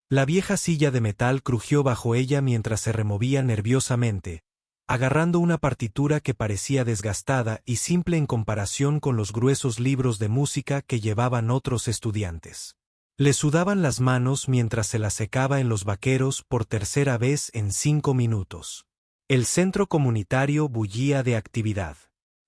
La vieja silla de metal crujió bajo ella mientras se removía nerviosamente, agarrando una partitura que parecía desgastada y simple en comparación con los gruesos libros de música que llevaban otros estudiantes. Le sudaban las manos mientras se las secaba en los vaqueros por tercera vez en 5 minutos. El centro comunitario bullía de actividad.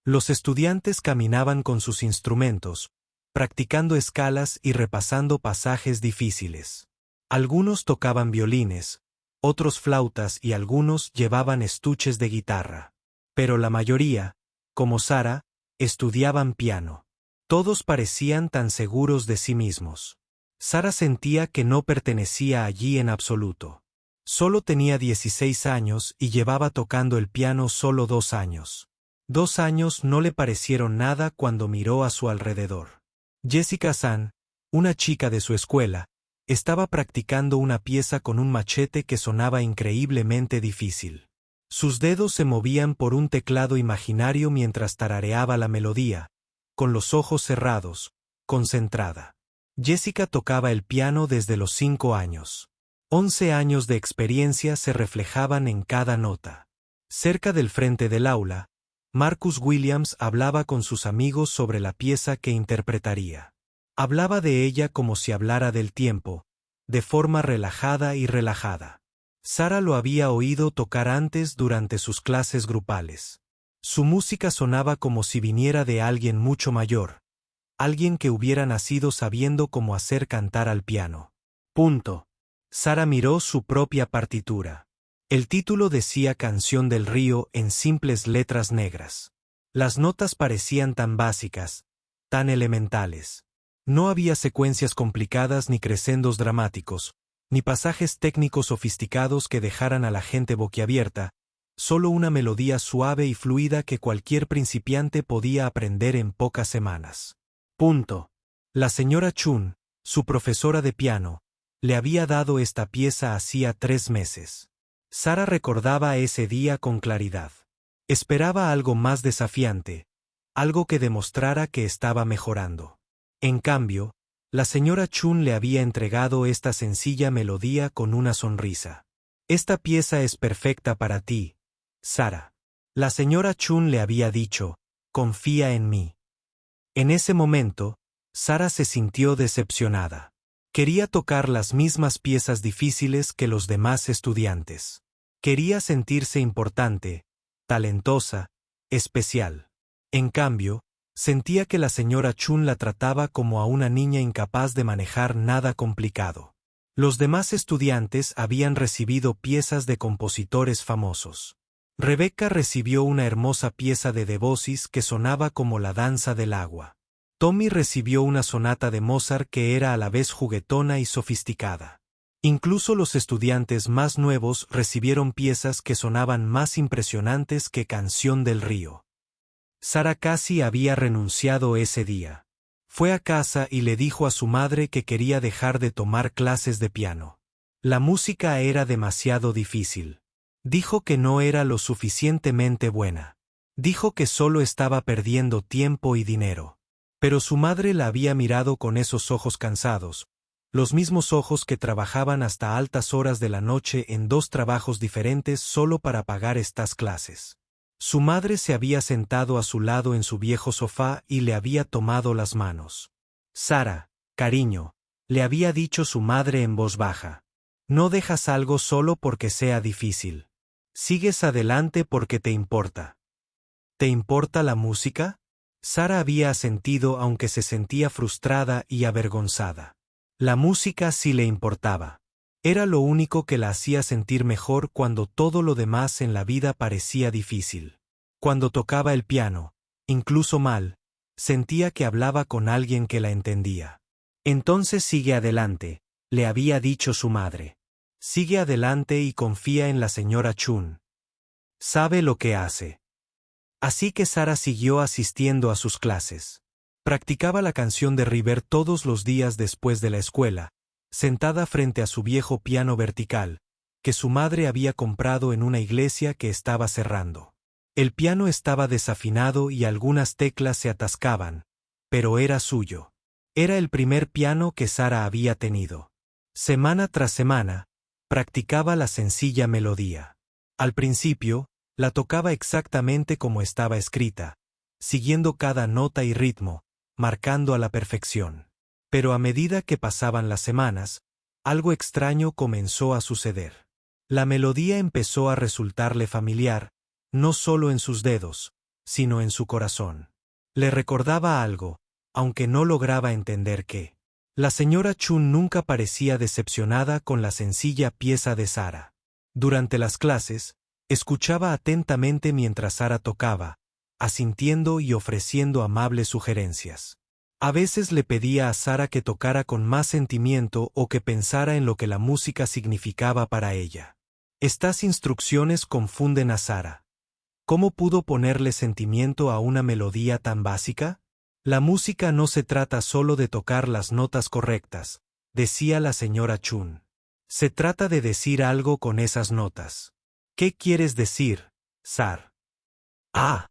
Los estudiantes caminaban con sus instrumentos, practicando escalas y repasando pasajes difíciles. Algunos tocaban violines, otros flautas y algunos llevaban estuches de guitarra. Pero la mayoría, como Sara, estudiaban piano. Todos parecían tan seguros de sí mismos. Sara sentía que no pertenecía allí en absoluto. Solo tenía 16 años y llevaba tocando el piano solo 2 años. 2 años no le parecieron nada cuando miró a su alrededor. Jessica San, una chica de su escuela, estaba practicando una pieza con un machete que sonaba increíblemente difícil. Sus dedos se movían por un teclado imaginario mientras tarareaba la melodía, con los ojos cerrados, concentrada. Jessica tocaba el piano desde los 5 años. 11 años de experiencia se reflejaban en cada nota. Cerca del frente del aula, Marcus Williams hablaba con sus amigos sobre la pieza que interpretaría. Hablaba de ella como si hablara del tiempo, de forma relajada y relajada. Sara lo había oído tocar antes durante sus clases grupales. Su música sonaba como si viniera de alguien mucho mayor, alguien que hubiera nacido sabiendo cómo hacer cantar al piano. Punto. Sara miró su propia partitura. El título decía Canción del Río en simples letras negras. Las notas parecían tan básicas, tan elementales. No había secuencias complicadas ni crescendos dramáticos, ni pasajes técnicos sofisticados que dejaran a la gente boquiabierta, solo una melodía suave y fluida que cualquier principiante podía aprender en pocas semanas. Punto. La señora Chun, su profesora de piano, le había dado esta pieza hacía 3 meses. Sara recordaba ese día con claridad. Esperaba algo más desafiante, algo que demostrara que estaba mejorando. En cambio, la señora Chun le había entregado esta sencilla melodía con una sonrisa. Esta pieza es perfecta para ti, Sara. La señora Chun le había dicho, confía en mí. En ese momento, Sara se sintió decepcionada. Quería tocar las mismas piezas difíciles que los demás estudiantes. Quería sentirse importante, talentosa, especial. En cambio, sentía que la señora Chun la trataba como a una niña incapaz de manejar nada complicado. Los demás estudiantes habían recibido piezas de compositores famosos. Rebecca recibió una hermosa pieza de Debussy que sonaba como la danza del agua. Tommy recibió una sonata de Mozart que era a la vez juguetona y sofisticada. Incluso los estudiantes más nuevos recibieron piezas que sonaban más impresionantes que Canción del Río. Sara casi había renunciado ese día. Fue a casa y le dijo a su madre que quería dejar de tomar clases de piano. La música era demasiado difícil. Dijo que no era lo suficientemente buena. Dijo que solo estaba perdiendo tiempo y dinero. Pero su madre la había mirado con esos ojos cansados, los mismos ojos que trabajaban hasta altas horas de la noche en 2 trabajos diferentes solo para pagar estas clases. Su madre se había sentado a su lado en su viejo sofá y le había tomado las manos. Sara, cariño, le había dicho su madre en voz baja. No dejas algo solo porque sea difícil. Sigues adelante porque te importa. ¿Te importa la música? Sara había asentido aunque se sentía frustrada y avergonzada. La música sí le importaba. Era lo único que la hacía sentir mejor cuando todo lo demás en la vida parecía difícil. Cuando tocaba el piano, incluso mal, sentía que hablaba con alguien que la entendía. Entonces sigue adelante, le había dicho su madre. Sigue adelante y confía en la señora Chun. Sabe lo que hace. Así que Sara siguió asistiendo a sus clases. Practicaba la canción de River todos los días después de la escuela, sentada frente a su viejo piano vertical, que su madre había comprado en una iglesia que estaba cerrando. El piano estaba desafinado y algunas teclas se atascaban, pero era suyo. Era el primer piano que Sara había tenido. Semana tras semana, practicaba la sencilla melodía. Al principio, la tocaba exactamente como estaba escrita, siguiendo cada nota y ritmo, marcando a la perfección. Pero a medida que pasaban las semanas, algo extraño comenzó a suceder. La melodía empezó a resultarle familiar, no solo en sus dedos, sino en su corazón. Le recordaba algo, aunque no lograba entender qué. La señora Chun nunca parecía decepcionada con la sencilla pieza de Sara. Durante las clases, escuchaba atentamente mientras Sara tocaba, asintiendo y ofreciendo amables sugerencias. A veces le pedía a Sara que tocara con más sentimiento o que pensara en lo que la música significaba para ella. Estas instrucciones confunden a Sara. ¿Cómo pudo ponerle sentimiento a una melodía tan básica? La música no se trata solo de tocar las notas correctas, decía la señora Chun. Se trata de decir algo con esas notas. ¿Qué quieres decir, Sar? Ah.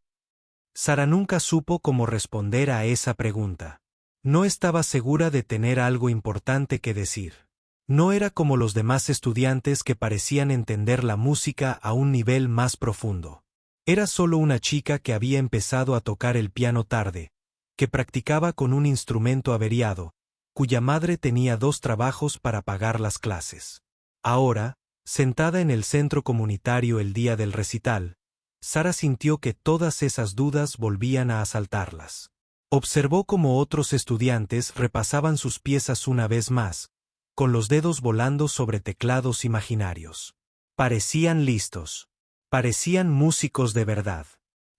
Sara nunca supo cómo responder a esa pregunta. No estaba segura de tener algo importante que decir. No era como los demás estudiantes que parecían entender la música a un nivel más profundo. Era solo una chica que había empezado a tocar el piano tarde, que practicaba con un instrumento averiado, cuya madre tenía 2 trabajos para pagar las clases. Ahora, sentada en el centro comunitario el día del recital, Sara sintió que todas esas dudas volvían a asaltarlas. Observó cómo otros estudiantes repasaban sus piezas una vez más, con los dedos volando sobre teclados imaginarios. Parecían listos. Parecían músicos de verdad.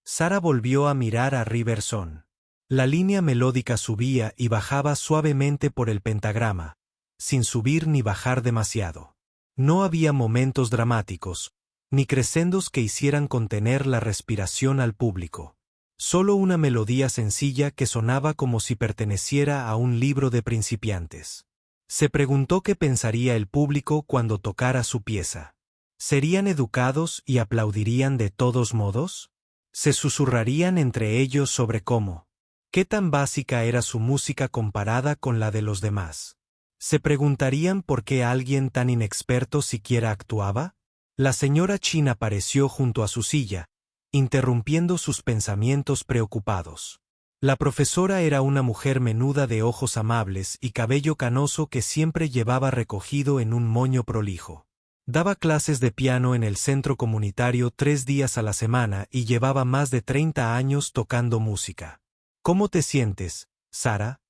Sara volvió a mirar a Riverson. La línea melódica subía y bajaba suavemente por el pentagrama, sin subir ni bajar demasiado. No había momentos dramáticos, ni crescendos que hicieran contener la respiración al público. Solo una melodía sencilla que sonaba como si perteneciera a un libro de principiantes. Se preguntó qué pensaría el público cuando tocara su pieza. ¿Serían educados y aplaudirían de todos modos? ¿Se susurrarían entre ellos sobre qué tan básica era su música comparada con la de los demás? ¿Se preguntarían por qué alguien tan inexperto siquiera actuaba? La señora Chin apareció junto a su silla, interrumpiendo sus pensamientos preocupados. La profesora era una mujer menuda de ojos amables y cabello canoso que siempre llevaba recogido en un moño prolijo. Daba clases de piano en el centro comunitario 3 días a la semana y llevaba más de 30 años tocando música. ¿Cómo te sientes, Sara?,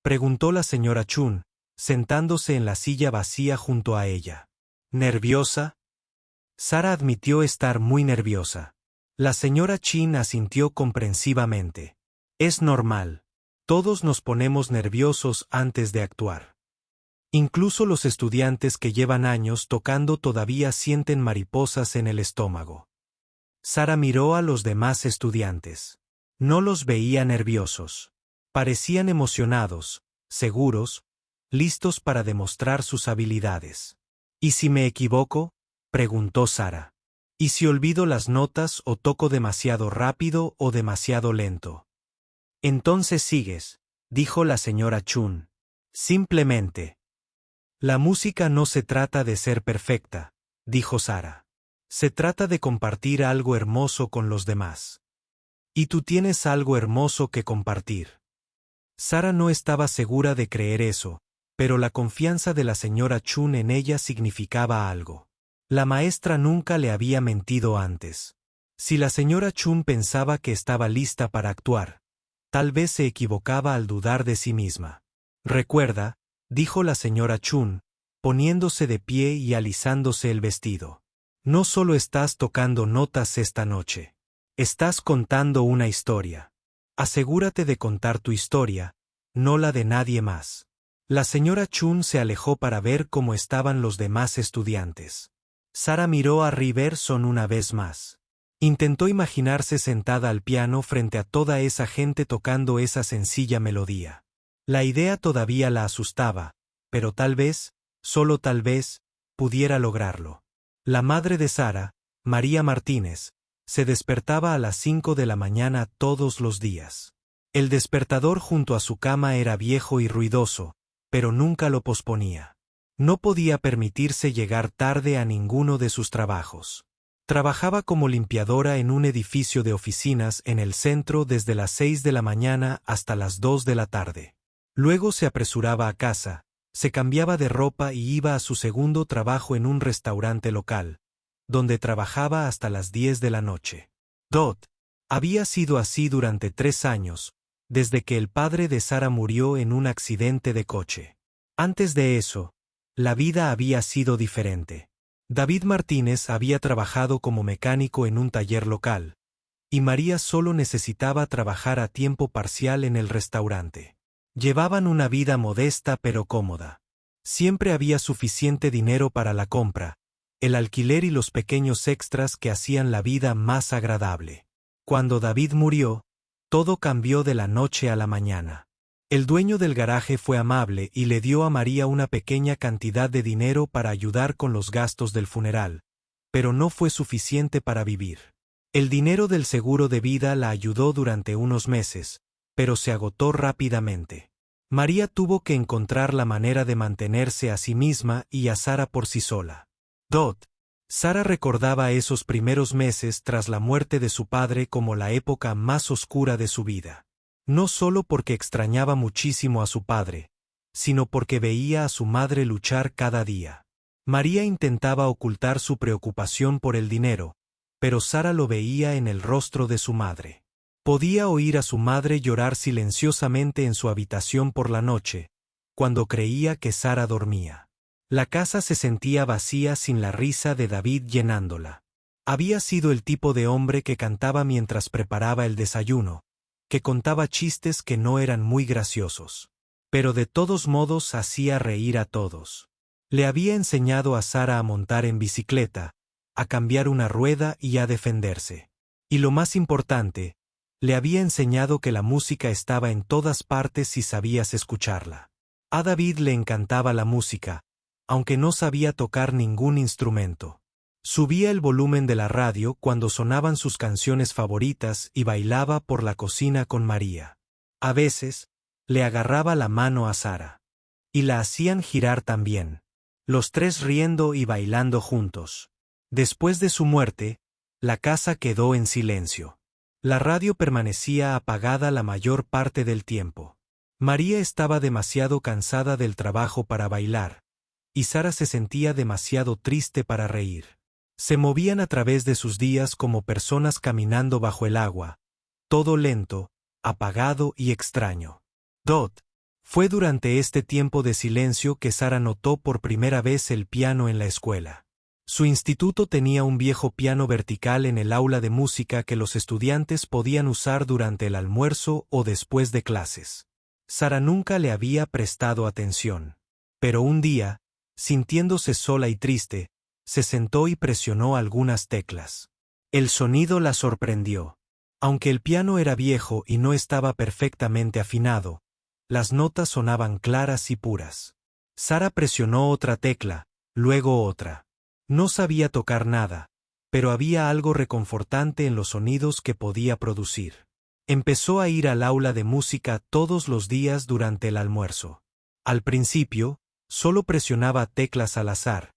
preguntó la señora Chun, sentándose en la silla vacía junto a ella. ¿Nerviosa? Sara admitió estar muy nerviosa. La señora Chin asintió comprensivamente. Es normal. Todos nos ponemos nerviosos antes de actuar. Incluso los estudiantes que llevan años tocando todavía sienten mariposas en el estómago. Sara miró a los demás estudiantes. No los veía nerviosos. Parecían emocionados, seguros, listos para demostrar sus habilidades. ¿Y si me equivoco?, preguntó Sara. ¿Y si olvido las notas o toco demasiado rápido o demasiado lento? Entonces sigues, dijo la señora Chun. Simplemente. La música no se trata de ser perfecta, dijo Sara. Se trata de compartir algo hermoso con los demás. Y tú tienes algo hermoso que compartir. Sara no estaba segura de creer eso, pero la confianza de la señora Chun en ella significaba algo. La maestra nunca le había mentido antes. Si la señora Chun pensaba que estaba lista para actuar, tal vez se equivocaba al dudar de sí misma. Recuerda, dijo la señora Chun, poniéndose de pie y alisándose el vestido. No solo estás tocando notas esta noche. Estás contando una historia. Asegúrate de contar tu historia, no la de nadie más. La señora Chun se alejó para ver cómo estaban los demás estudiantes. Sara miró a Riverson una vez más. Intentó imaginarse sentada al piano frente a toda esa gente tocando esa sencilla melodía. La idea todavía la asustaba, pero tal vez, solo tal vez, pudiera lograrlo. La madre de Sara, María Martínez, se despertaba a las 5 de la mañana todos los días. El despertador junto a su cama era viejo y ruidoso, pero nunca lo posponía. No podía permitirse llegar tarde a ninguno de sus trabajos. Trabajaba como limpiadora en un edificio de oficinas en el centro desde las 6 de la mañana hasta las 2 de la tarde. Luego se apresuraba a casa, se cambiaba de ropa y iba a su segundo trabajo en un restaurante local, donde trabajaba hasta las 10 de la noche. Dot había sido así durante 3 años, desde que el padre de Sara murió en un accidente de coche. Antes de eso, la vida había sido diferente. David Martínez había trabajado como mecánico en un taller local, y María solo necesitaba trabajar a tiempo parcial en el restaurante. Llevaban una vida modesta pero cómoda. Siempre había suficiente dinero para la compra, el alquiler y los pequeños extras que hacían la vida más agradable. Cuando David murió, todo cambió de la noche a la mañana. El dueño del garaje fue amable y le dio a María una pequeña cantidad de dinero para ayudar con los gastos del funeral, pero no fue suficiente para vivir. El dinero del seguro de vida la ayudó durante unos meses, pero se agotó rápidamente. María tuvo que encontrar la manera de mantenerse a sí misma y a Sara por sí sola. Sara recordaba esos primeros meses tras la muerte de su padre como la época más oscura de su vida. No solo porque extrañaba muchísimo a su padre, sino porque veía a su madre luchar cada día. María intentaba ocultar su preocupación por el dinero, pero Sara lo veía en el rostro de su madre. Podía oír a su madre llorar silenciosamente en su habitación por la noche, cuando creía que Sara dormía. La casa se sentía vacía sin la risa de David llenándola. Había sido el tipo de hombre que cantaba mientras preparaba el desayuno, que contaba chistes que no eran muy graciosos. Pero de todos modos hacía reír a todos. Le había enseñado a Sara a montar en bicicleta, a cambiar una rueda y a defenderse. Y lo más importante, le había enseñado que la música estaba en todas partes si sabías escucharla. A David le encantaba la música, aunque no sabía tocar ningún instrumento. Subía el volumen de la radio cuando sonaban sus canciones favoritas y bailaba por la cocina con María. A veces, le agarraba la mano a Sara. Y la hacían girar también. Los tres riendo y bailando juntos. Después de su muerte, la casa quedó en silencio. La radio permanecía apagada la mayor parte del tiempo. María estaba demasiado cansada del trabajo para bailar, y Sara se sentía demasiado triste para reír. Se movían a través de sus días como personas caminando bajo el agua, todo lento, apagado y extraño. Fue durante este tiempo de silencio que Sara notó por primera vez el piano en la escuela. Su instituto tenía un viejo piano vertical en el aula de música que los estudiantes podían usar durante el almuerzo o después de clases. Sara nunca le había prestado atención. Pero un día, sintiéndose sola y triste, se sentó y presionó algunas teclas. El sonido la sorprendió. Aunque el piano era viejo y no estaba perfectamente afinado, las notas sonaban claras y puras. Sara presionó otra tecla, luego otra. No sabía tocar nada, pero había algo reconfortante en los sonidos que podía producir. Empezó a ir al aula de música todos los días durante el almuerzo. Al principio, solo presionaba teclas al azar,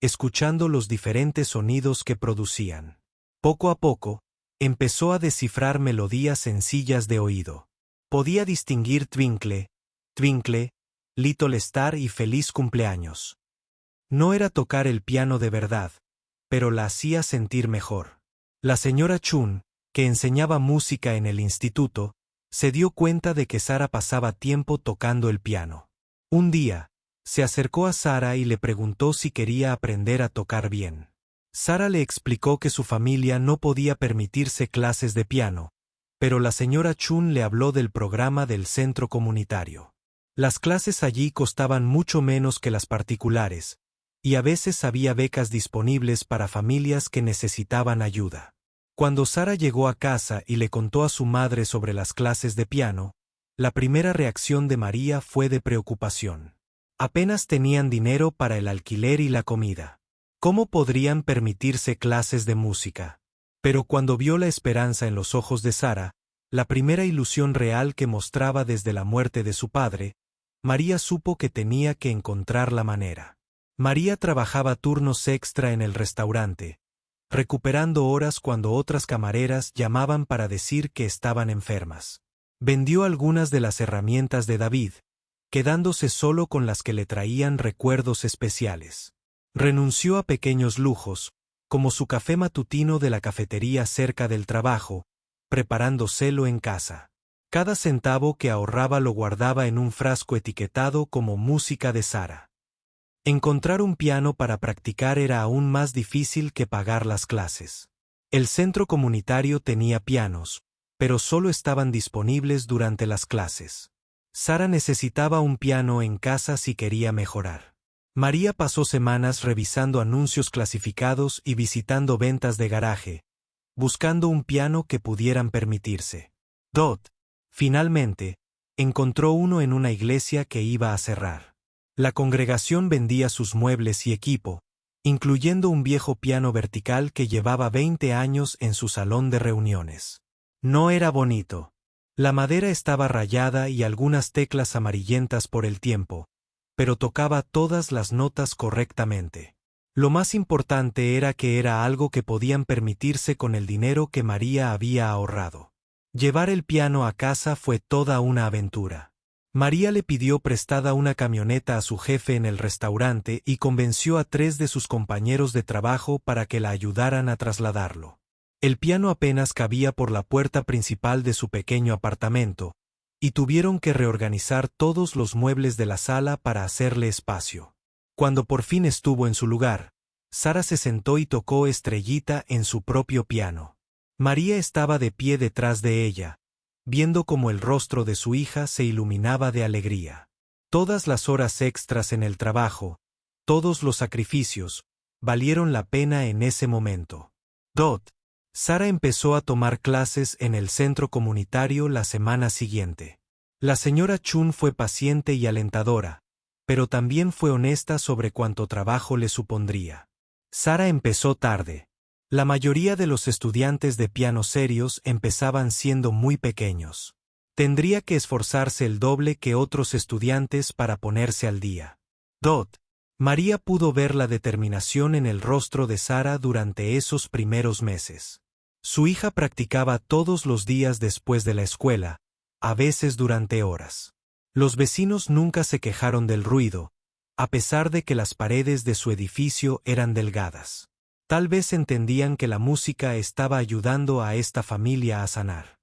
escuchando los diferentes sonidos que producían. Poco a poco, empezó a descifrar melodías sencillas de oído. Podía distinguir Twinkle, Twinkle, Little Star y Feliz Cumpleaños. No era tocar el piano de verdad, pero la hacía sentir mejor. La señora Chun, que enseñaba música en el instituto, se dio cuenta de que Sara pasaba tiempo tocando el piano. Un día, se acercó a Sara y le preguntó si quería aprender a tocar bien. Sara le explicó que su familia no podía permitirse clases de piano, pero la señora Chun le habló del programa del centro comunitario. Las clases allí costaban mucho menos que las particulares, y a veces había becas disponibles para familias que necesitaban ayuda. Cuando Sara llegó a casa y le contó a su madre sobre las clases de piano, la primera reacción de María fue de preocupación. Apenas tenían dinero para el alquiler y la comida. ¿Cómo podrían permitirse clases de música? Pero cuando vio la esperanza en los ojos de Sara, la primera ilusión real que mostraba desde la muerte de su padre, María supo que tenía que encontrar la manera. María trabajaba turnos extra en el restaurante, recuperando horas cuando otras camareras llamaban para decir que estaban enfermas. Vendió algunas de las herramientas de David, quedándose solo con las que le traían recuerdos especiales. Renunció a pequeños lujos, como su café matutino de la cafetería cerca del trabajo, preparándoselo en casa. Cada centavo que ahorraba lo guardaba en un frasco etiquetado como música de Sara. Encontrar un piano para practicar era aún más difícil que pagar las clases. El centro comunitario tenía pianos, pero solo estaban disponibles durante las clases. Sara necesitaba un piano en casa si quería mejorar. María pasó semanas revisando anuncios clasificados y visitando ventas de garaje, buscando un piano que pudieran permitirse. Finalmente, encontró uno en una iglesia que iba a cerrar. La congregación vendía sus muebles y equipo, incluyendo un viejo piano vertical que llevaba 20 años en su salón de reuniones. No era bonito. La madera estaba rayada y algunas teclas amarillentas por el tiempo, pero tocaba todas las notas correctamente. Lo más importante era que era algo que podían permitirse con el dinero que María había ahorrado. Llevar el piano a casa fue toda una aventura. María le pidió prestada una camioneta a su jefe en el restaurante y convenció a 3 de sus compañeros de trabajo para que la ayudaran a trasladarlo. El piano apenas cabía por la puerta principal de su pequeño apartamento, y tuvieron que reorganizar todos los muebles de la sala para hacerle espacio. Cuando por fin estuvo en su lugar, Sara se sentó y tocó Estrellita en su propio piano. María estaba de pie detrás de ella, viendo cómo el rostro de su hija se iluminaba de alegría. Todas las horas extras en el trabajo, todos los sacrificios, valieron la pena en ese momento. Sara empezó a tomar clases en el centro comunitario la semana siguiente. La señora Chun fue paciente y alentadora, pero también fue honesta sobre cuánto trabajo le supondría. Sara empezó tarde. La mayoría de los estudiantes de piano serios empezaban siendo muy pequeños. Tendría que esforzarse el doble que otros estudiantes para ponerse al día. María pudo ver la determinación en el rostro de Sara durante esos primeros meses. Su hija practicaba todos los días después de la escuela, a veces durante horas. Los vecinos nunca se quejaron del ruido, a pesar de que las paredes de su edificio eran delgadas. Tal vez entendían que la música estaba ayudando a esta familia a sanar.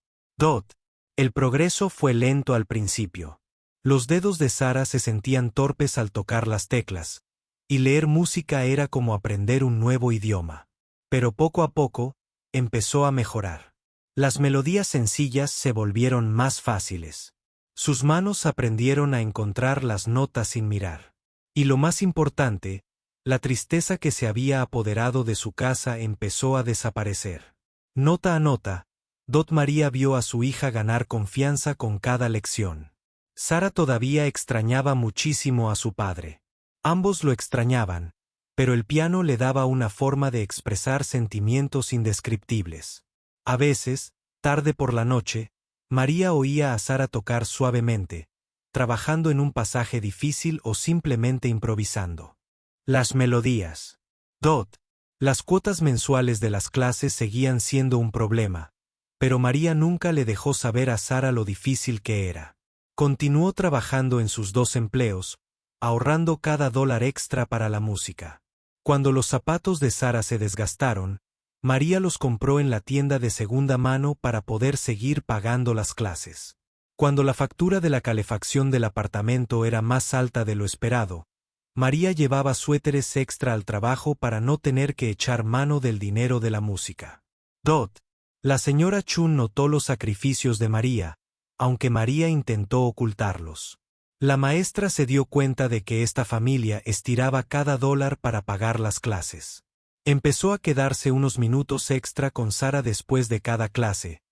El progreso fue lento al principio. Los dedos de Sara se sentían torpes al tocar las teclas, y leer música era como aprender un nuevo idioma. Pero poco a poco, empezó a mejorar. Las melodías sencillas se volvieron más fáciles. Sus manos aprendieron a encontrar las notas sin mirar. Y lo más importante, la tristeza que se había apoderado de su casa empezó a desaparecer. Nota a nota, María vio a su hija ganar confianza con cada lección. Sara todavía extrañaba muchísimo a su padre. Ambos lo extrañaban, pero el piano le daba una forma de expresar sentimientos indescriptibles. A veces, tarde por la noche, María oía a Sara tocar suavemente, trabajando en un pasaje difícil o simplemente improvisando. Las melodías. Las cuotas mensuales de las clases seguían siendo un problema, pero María nunca le dejó saber a Sara lo difícil que era. Continuó trabajando en sus 2 empleos, ahorrando cada dólar extra para la música. Cuando los zapatos de Sara se desgastaron, María los compró en la tienda de segunda mano para poder seguir pagando las clases. Cuando la factura de la calefacción del apartamento era más alta de lo esperado, María llevaba suéteres extra al trabajo para no tener que echar mano del dinero de la música. La señora Chun notó los sacrificios de María, aunque María intentó ocultarlos. La maestra se dio cuenta de que esta familia estiraba cada dólar para pagar las clases. Empezó a quedarse unos minutos extra con Sara después de cada clase,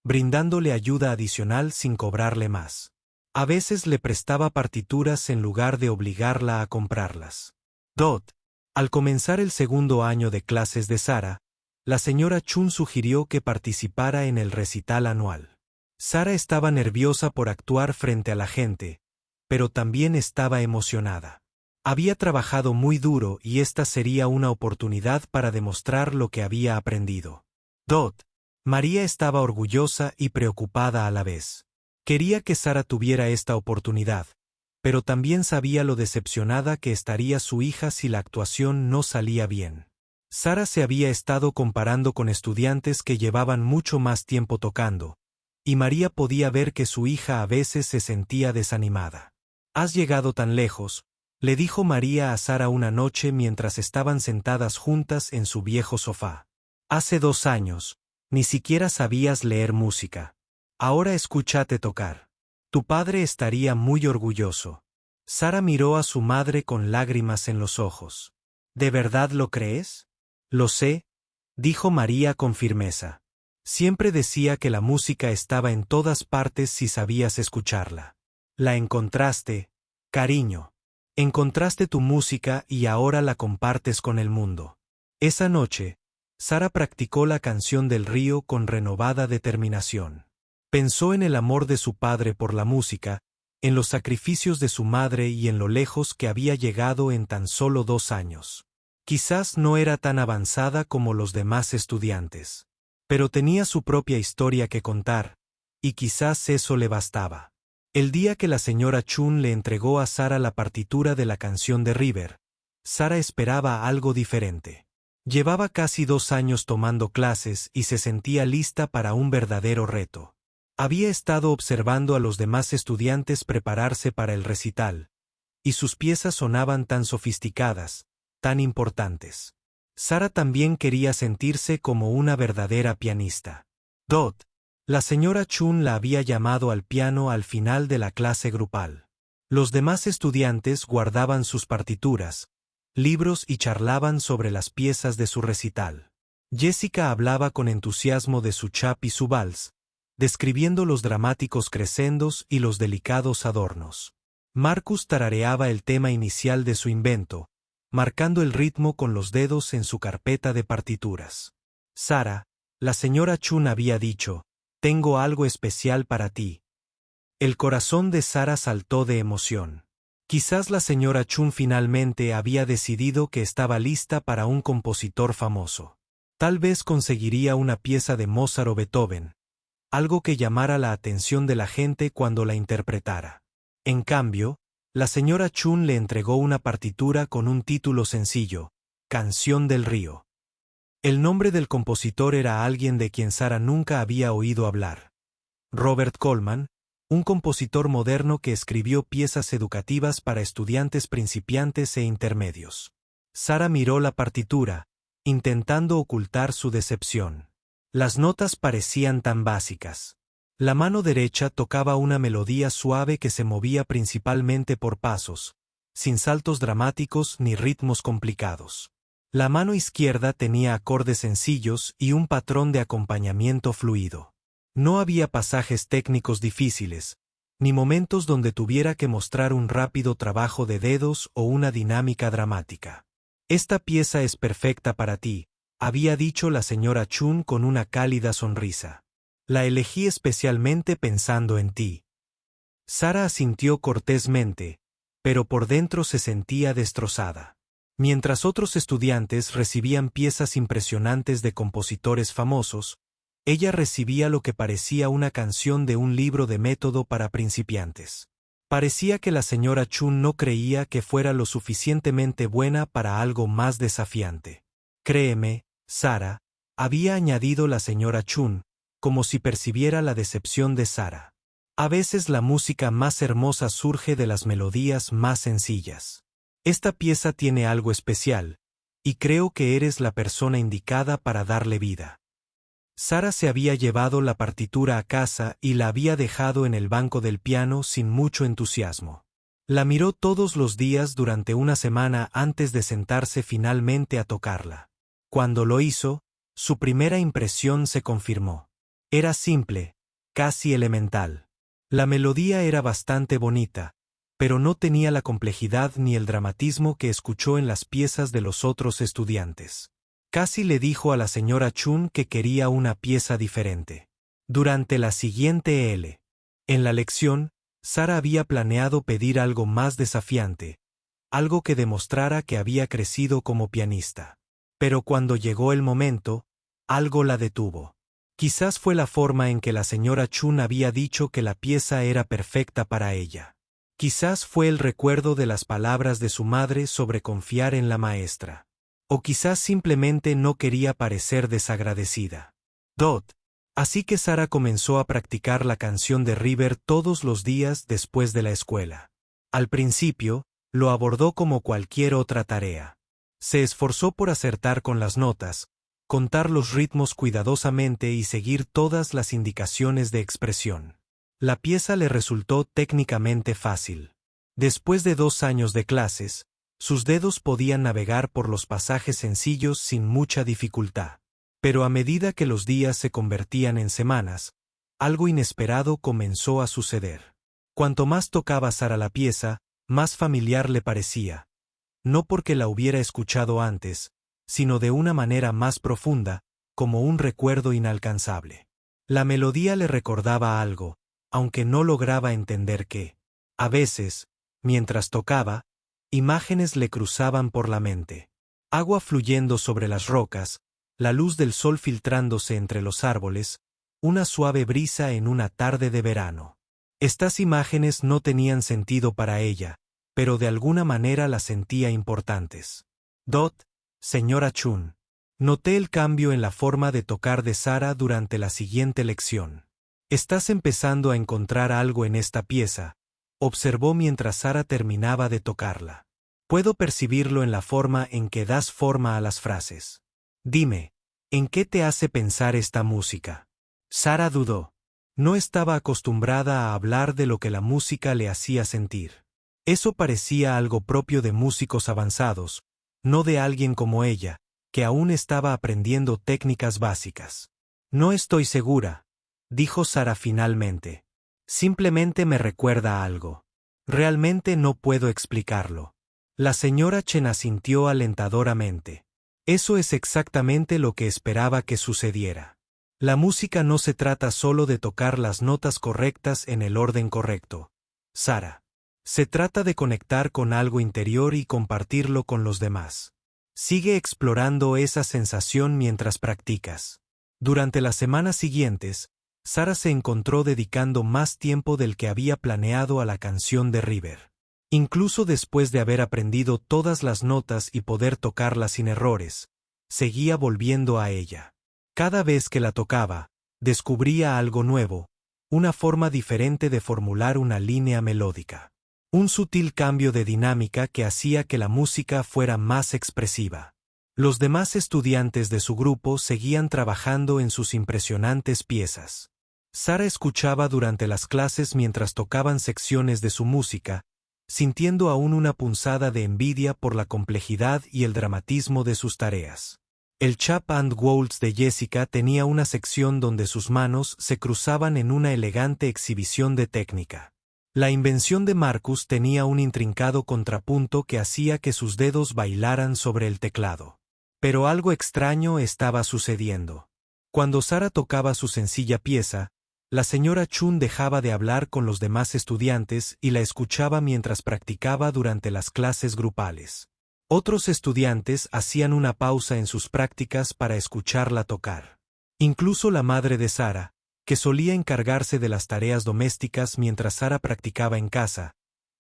brindándole ayuda adicional sin cobrarle más. A veces le prestaba partituras en lugar de obligarla a comprarlas. Al comenzar el segundo año de clases de Sara, la señora Chun sugirió que participara en el recital anual. Sara estaba nerviosa por actuar frente a la gente, pero también estaba emocionada. Había trabajado muy duro y esta sería una oportunidad para demostrar lo que había aprendido. María estaba orgullosa y preocupada a la vez. Quería que Sara tuviera esta oportunidad, pero también sabía lo decepcionada que estaría su hija si la actuación no salía bien. Sara se había estado comparando con estudiantes que llevaban mucho más tiempo tocando, y María podía ver que su hija a veces se sentía desanimada. «Has llegado tan lejos», le dijo María a Sara una noche mientras estaban sentadas juntas en su viejo sofá. «Hace 2 años, ni siquiera sabías leer música. Ahora escúchate tocar. Tu padre estaría muy orgulloso». Sara miró a su madre con lágrimas en los ojos. «¿De verdad lo crees?» «Lo sé», dijo María con firmeza. «Siempre decía que la música estaba en todas partes si sabías escucharla. La encontraste, cariño. Encontraste tu música y ahora la compartes con el mundo». Esa noche, Sara practicó la canción del río con renovada determinación. Pensó en el amor de su padre por la música, en los sacrificios de su madre y en lo lejos que había llegado en tan solo 2 años. Quizás no era tan avanzada como los demás estudiantes, pero tenía su propia historia que contar, y quizás eso le bastaba. El día que la señora Chun le entregó a Sara la partitura de la canción de River, Sara esperaba algo diferente. Llevaba casi 2 años tomando clases y se sentía lista para un verdadero reto. Había estado observando a los demás estudiantes prepararse para el recital, y sus piezas sonaban tan sofisticadas, tan importantes. Sara también quería sentirse como una verdadera pianista. La señora Chun la había llamado al piano al final de la clase grupal. Los demás estudiantes guardaban sus partituras, libros y charlaban sobre las piezas de su recital. Jessica hablaba con entusiasmo de su chap y su vals, describiendo los dramáticos crescendos y los delicados adornos. Marcus tarareaba el tema inicial de su invento, marcando el ritmo con los dedos en su carpeta de partituras. «Sara», la señora Chun había dicho, «tengo algo especial para ti». El corazón de Sara saltó de emoción. Quizás la señora Chun finalmente había decidido que estaba lista para un compositor famoso. Tal vez conseguiría una pieza de Mozart o Beethoven, algo que llamara la atención de la gente cuando la interpretara. En cambio, la señora Chun le entregó una partitura con un título sencillo, Canción del río. El nombre del compositor era alguien de quien Sara nunca había oído hablar. Robert Colman, un compositor moderno que escribió piezas educativas para estudiantes principiantes e intermedios. Sara miró la partitura, intentando ocultar su decepción. Las notas parecían tan básicas. La mano derecha tocaba una melodía suave que se movía principalmente por pasos, sin saltos dramáticos ni ritmos complicados. La mano izquierda tenía acordes sencillos y un patrón de acompañamiento fluido. No había pasajes técnicos difíciles, ni momentos donde tuviera que mostrar un rápido trabajo de dedos o una dinámica dramática. «Esta pieza es perfecta para ti», había dicho la señora Chun con una cálida sonrisa. «La elegí especialmente pensando en ti». Sara asintió cortésmente, pero por dentro se sentía destrozada. Mientras otros estudiantes recibían piezas impresionantes de compositores famosos, ella recibía lo que parecía una canción de un libro de método para principiantes. Parecía que la señora Chun no creía que fuera lo suficientemente buena para algo más desafiante. «Créeme, Sara», había añadido la señora Chun, como si percibiera la decepción de Sara. «A veces la música más hermosa surge de las melodías más sencillas. Esta pieza tiene algo especial, y creo que eres la persona indicada para darle vida». Sara se había llevado la partitura a casa y la había dejado en el banco del piano sin mucho entusiasmo. La miró todos los días durante una semana antes de sentarse finalmente a tocarla. Cuando lo hizo, su primera impresión se confirmó. Era simple, casi elemental. La melodía era bastante bonita, pero no tenía la complejidad ni el dramatismo que escuchó en las piezas de los otros estudiantes. Casi le dijo a la señora Chun que quería una pieza diferente. Durante la siguiente en la lección, Sara había planeado pedir algo más desafiante, algo que demostrara que había crecido como pianista. Pero cuando llegó el momento, algo la detuvo. Quizás fue la forma en que la señora Chun había dicho que la pieza era perfecta para ella. Quizás fue el recuerdo de las palabras de su madre sobre confiar en la maestra. O quizás simplemente no quería parecer desagradecida. Así que Sara comenzó a practicar la canción de River todos los días después de la escuela. Al principio, lo abordó como cualquier otra tarea. Se esforzó por acertar con las notas, contar los ritmos cuidadosamente y seguir todas las indicaciones de expresión. La pieza le resultó técnicamente fácil. Después de 2 años de clases, sus dedos podían navegar por los pasajes sencillos sin mucha dificultad. Pero a medida que los días se convertían en semanas, algo inesperado comenzó a suceder. Cuanto más tocaba Sara la pieza, más familiar le parecía. No porque la hubiera escuchado antes, sino de una manera más profunda, como un recuerdo inalcanzable. La melodía le recordaba algo, aunque no lograba entender qué. A veces, mientras tocaba, imágenes le cruzaban por la mente. Agua fluyendo sobre las rocas, la luz del sol filtrándose entre los árboles, una suave brisa en una tarde de verano. Estas imágenes no tenían sentido para ella, pero de alguna manera las sentía importantes. Señora Chun. Noté el cambio en la forma de tocar de Sara durante la siguiente lección. Estás empezando a encontrar algo en esta pieza, observó mientras Sara terminaba de tocarla. Puedo percibirlo en la forma en que das forma a las frases. Dime, ¿en qué te hace pensar esta música? Sara dudó. No estaba acostumbrada a hablar de lo que la música le hacía sentir. Eso parecía algo propio de músicos avanzados, no de alguien como ella, que aún estaba aprendiendo técnicas básicas. No estoy segura, dijo Sara finalmente. Simplemente me recuerda a algo. Realmente no puedo explicarlo. La señora Chen asintió alentadoramente. Eso es exactamente lo que esperaba que sucediera. La música no se trata solo de tocar las notas correctas en el orden correcto, Sara. Se trata de conectar con algo interior y compartirlo con los demás. Sigue explorando esa sensación mientras practicas. Durante las semanas siguientes, Sara se encontró dedicando más tiempo del que había planeado a la canción de River. Incluso después de haber aprendido todas las notas y poder tocarla sin errores, seguía volviendo a ella. Cada vez que la tocaba, descubría algo nuevo, una forma diferente de formular una línea melódica. Un sutil cambio de dinámica que hacía que la música fuera más expresiva. Los demás estudiantes de su grupo seguían trabajando en sus impresionantes piezas. Sara escuchaba durante las clases mientras tocaban secciones de su música, sintiendo aún una punzada de envidia por la complejidad y el dramatismo de sus tareas. El Chap and Waltz de Jessica tenía una sección donde sus manos se cruzaban en una elegante exhibición de técnica. La invención de Marcus tenía un intrincado contrapunto que hacía que sus dedos bailaran sobre el teclado. Pero algo extraño estaba sucediendo. Cuando Sara tocaba su sencilla pieza, la señora Chun dejaba de hablar con los demás estudiantes y la escuchaba mientras practicaba durante las clases grupales. Otros estudiantes hacían una pausa en sus prácticas para escucharla tocar. Incluso la madre de Sara, que solía encargarse de las tareas domésticas mientras Sara practicaba en casa,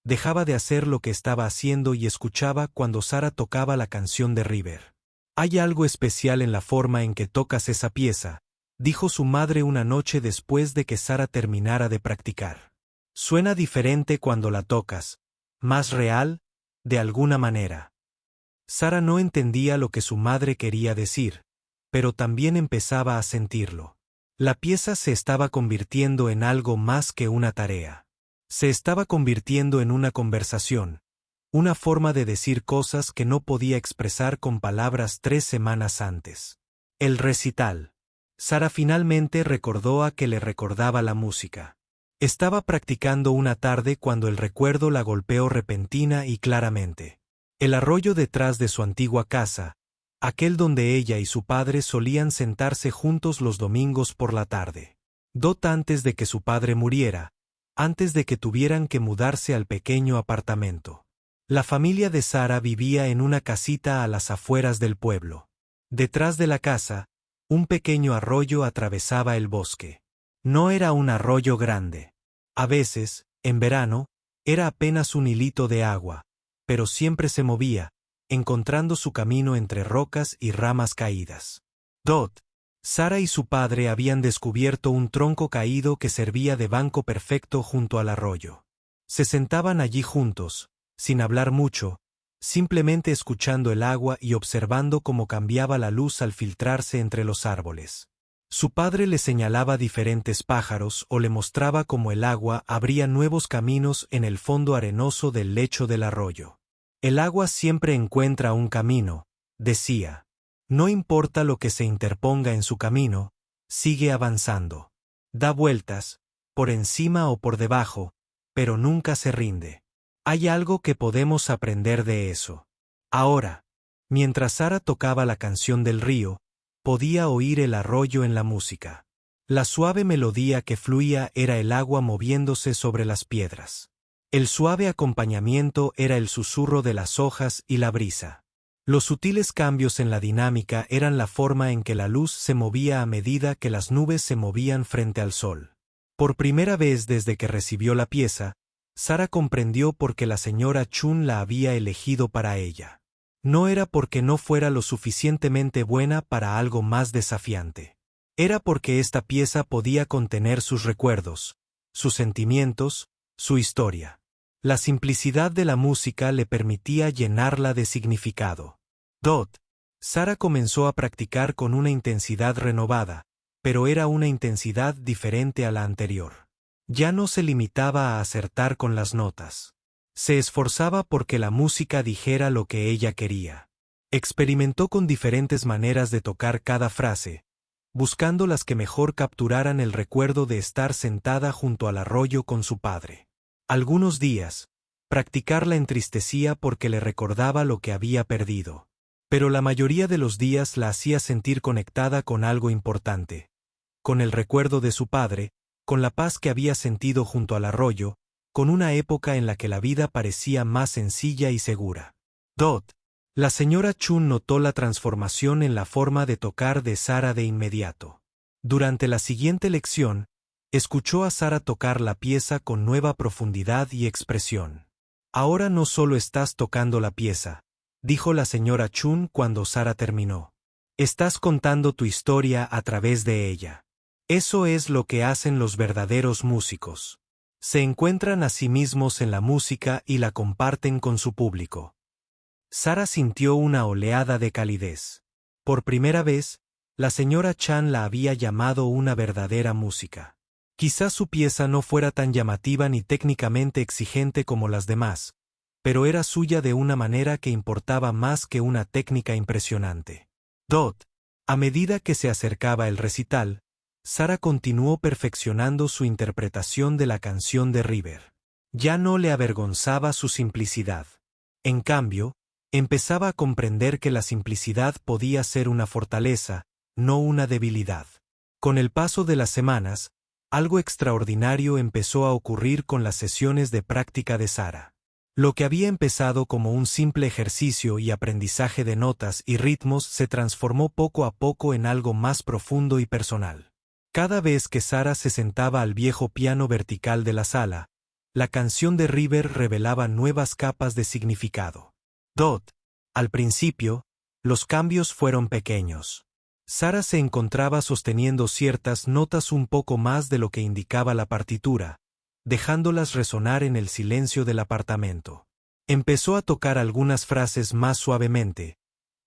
dejaba de hacer lo que estaba haciendo y escuchaba cuando Sara tocaba la canción de River. Hay algo especial en la forma en que tocas esa pieza, dijo su madre una noche después de que Sara terminara de practicar. Suena diferente cuando la tocas, más real, de alguna manera. Sara no entendía lo que su madre quería decir, pero también empezaba a sentirlo. La pieza se estaba convirtiendo en algo más que una tarea. Se estaba convirtiendo en una conversación, una forma de decir cosas que no podía expresar con palabras 3 semanas antes. El recital. Sara finalmente recordó a que le recordaba la música. Estaba practicando una tarde cuando el recuerdo la golpeó repentina y claramente. El arroyo detrás de su antigua casa, aquel donde ella y su padre solían sentarse juntos los domingos por la tarde. Antes de que su padre muriera, antes de que tuvieran que mudarse al pequeño apartamento. La familia de Sara vivía en una casita a las afueras del pueblo. Detrás de la casa, un pequeño arroyo atravesaba el bosque. No era un arroyo grande. A veces, en verano, era apenas un hilito de agua, pero siempre se movía, encontrando su camino entre rocas y ramas caídas. Sara y su padre habían descubierto un tronco caído que servía de banco perfecto junto al arroyo. Se sentaban allí juntos, sin hablar mucho, simplemente escuchando el agua y observando cómo cambiaba la luz al filtrarse entre los árboles. Su padre le señalaba diferentes pájaros o le mostraba cómo el agua abría nuevos caminos en el fondo arenoso del lecho del arroyo. El agua siempre encuentra un camino, decía. No importa lo que se interponga en su camino, sigue avanzando. Da vueltas, por encima o por debajo, pero nunca se rinde. Hay algo que podemos aprender de eso. Ahora, mientras Sara tocaba la canción del río, podía oír el arroyo en la música. La suave melodía que fluía era el agua moviéndose sobre las piedras. El suave acompañamiento era el susurro de las hojas y la brisa. Los sutiles cambios en la dinámica eran la forma en que la luz se movía a medida que las nubes se movían frente al sol. Por primera vez desde que recibió la pieza, Sara comprendió por qué la señora Chun la había elegido para ella. No era porque no fuera lo suficientemente buena para algo más desafiante. Era porque esta pieza podía contener sus recuerdos, sus sentimientos, su historia. La simplicidad de la música le permitía llenarla de significado. Sara comenzó a practicar con una intensidad renovada, pero era una intensidad diferente a la anterior. Ya no se limitaba a acertar con las notas. Se esforzaba porque la música dijera lo que ella quería. Experimentó con diferentes maneras de tocar cada frase, buscando las que mejor capturaran el recuerdo de estar sentada junto al arroyo con su padre. Algunos días, practicarla entristecía porque le recordaba lo que había perdido. Pero la mayoría de los días la hacía sentir conectada con algo importante. Con el recuerdo de su padre, con la paz que había sentido junto al arroyo, con una época en la que la vida parecía más sencilla y segura. La señora Chun notó la transformación en la forma de tocar de Sara de inmediato. Durante la siguiente lección, escuchó a Sara tocar la pieza con nueva profundidad y expresión. Ahora no solo estás tocando la pieza, dijo la señora Chun cuando Sara terminó. Estás contando tu historia a través de ella. Eso es lo que hacen los verdaderos músicos. Se encuentran a sí mismos en la música y la comparten con su público. Sara sintió una oleada de calidez. Por primera vez, la señora Chan la había llamado una verdadera música. Quizás su pieza no fuera tan llamativa ni técnicamente exigente como las demás, pero era suya de una manera que importaba más que una técnica impresionante. A medida que se acercaba el recital, Sara continuó perfeccionando su interpretación de la canción de River. Ya no le avergonzaba su simplicidad. En cambio, empezaba a comprender que la simplicidad podía ser una fortaleza, no una debilidad. Con el paso de las semanas, algo extraordinario empezó a ocurrir con las sesiones de práctica de Sara. Lo que había empezado como un simple ejercicio y aprendizaje de notas y ritmos se transformó poco a poco en algo más profundo y personal. Cada vez que Sara se sentaba al viejo piano vertical de la sala, la canción de River revelaba nuevas capas de significado. Al principio, los cambios fueron pequeños. Sara se encontraba sosteniendo ciertas notas un poco más de lo que indicaba la partitura, dejándolas resonar en el silencio del apartamento. Empezó a tocar algunas frases más suavemente,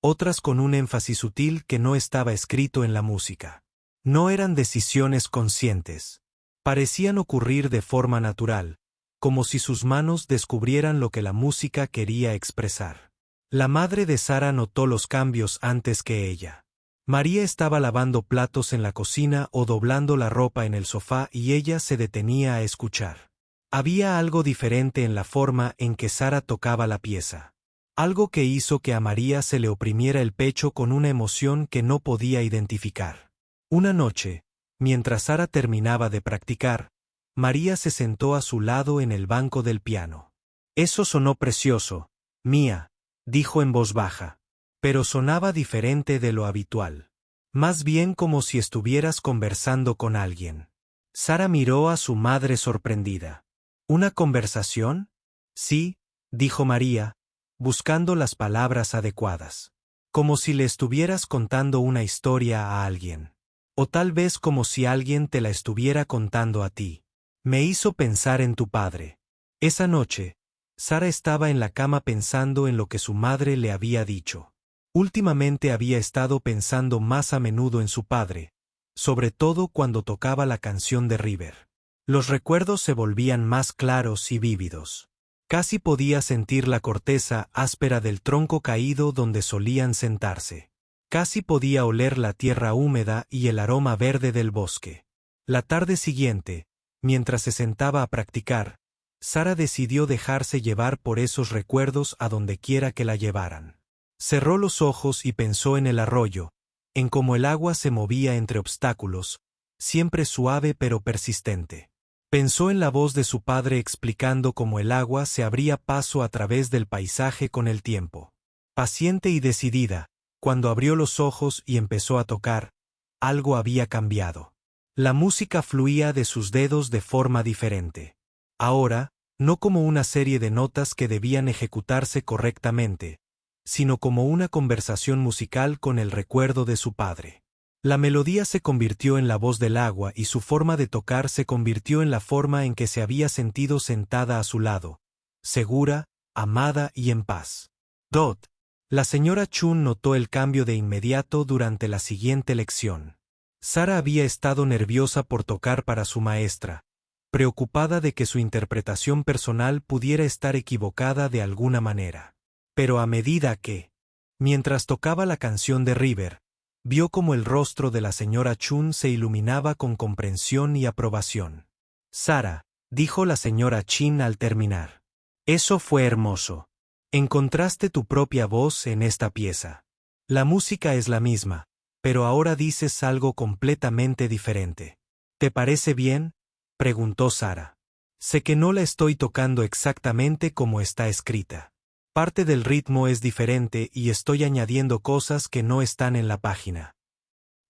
otras con un énfasis sutil que no estaba escrito en la música. No eran decisiones conscientes. Parecían ocurrir de forma natural, como si sus manos descubrieran lo que la música quería expresar. La madre de Sara notó los cambios antes que ella. María estaba lavando platos en la cocina o doblando la ropa en el sofá y ella se detenía a escuchar. Había algo diferente en la forma en que Sara tocaba la pieza. Algo que hizo que a María se le oprimiera el pecho con una emoción que no podía identificar. Una noche, mientras Sara terminaba de practicar, María se sentó a su lado en el banco del piano. Eso sonó precioso, Mía, dijo en voz baja. Pero sonaba diferente de lo habitual. Más bien como si estuvieras conversando con alguien. Sara miró a su madre sorprendida. ¿Una conversación? Sí, dijo María, buscando las palabras adecuadas. Como si le estuvieras contando una historia a alguien. O tal vez como si alguien te la estuviera contando a ti. Me hizo pensar en tu padre. Esa noche, Sara estaba en la cama pensando en lo que su madre le había dicho. Últimamente había estado pensando más a menudo en su padre, sobre todo cuando tocaba la canción de River. Los recuerdos se volvían más claros y vívidos. Casi podía sentir la corteza áspera del tronco caído donde solían sentarse. Casi podía oler la tierra húmeda y el aroma verde del bosque. La tarde siguiente, mientras se sentaba a practicar, Sara decidió dejarse llevar por esos recuerdos a donde quiera que la llevaran. Cerró los ojos y pensó en el arroyo, en cómo el agua se movía entre obstáculos, siempre suave pero persistente. Pensó en la voz de su padre explicando cómo el agua se abría paso a través del paisaje con el tiempo. Paciente y decidida, cuando abrió los ojos y empezó a tocar, algo había cambiado. La música fluía de sus dedos de forma diferente. Ahora, no como una serie de notas que debían ejecutarse correctamente, sino como una conversación musical con el recuerdo de su padre. La melodía se convirtió en la voz del agua y su forma de tocar se convirtió en la forma en que se había sentido sentada a su lado, segura, amada y en paz. Dot. La señora Chun notó el cambio de inmediato durante la siguiente lección. Sara había estado nerviosa por tocar para su maestra, preocupada de que su interpretación personal pudiera estar equivocada de alguna manera. Pero a medida que, mientras tocaba la canción de River, vio como el rostro de la señora Chun se iluminaba con comprensión y aprobación. Sara, dijo la señora Chin al terminar. Eso fue hermoso. Encontraste tu propia voz en esta pieza. La música es la misma, pero ahora dices algo completamente diferente. ¿Te parece bien?, preguntó Sara. Sé que no la estoy tocando exactamente como está escrita. Parte del ritmo es diferente y estoy añadiendo cosas que no están en la página.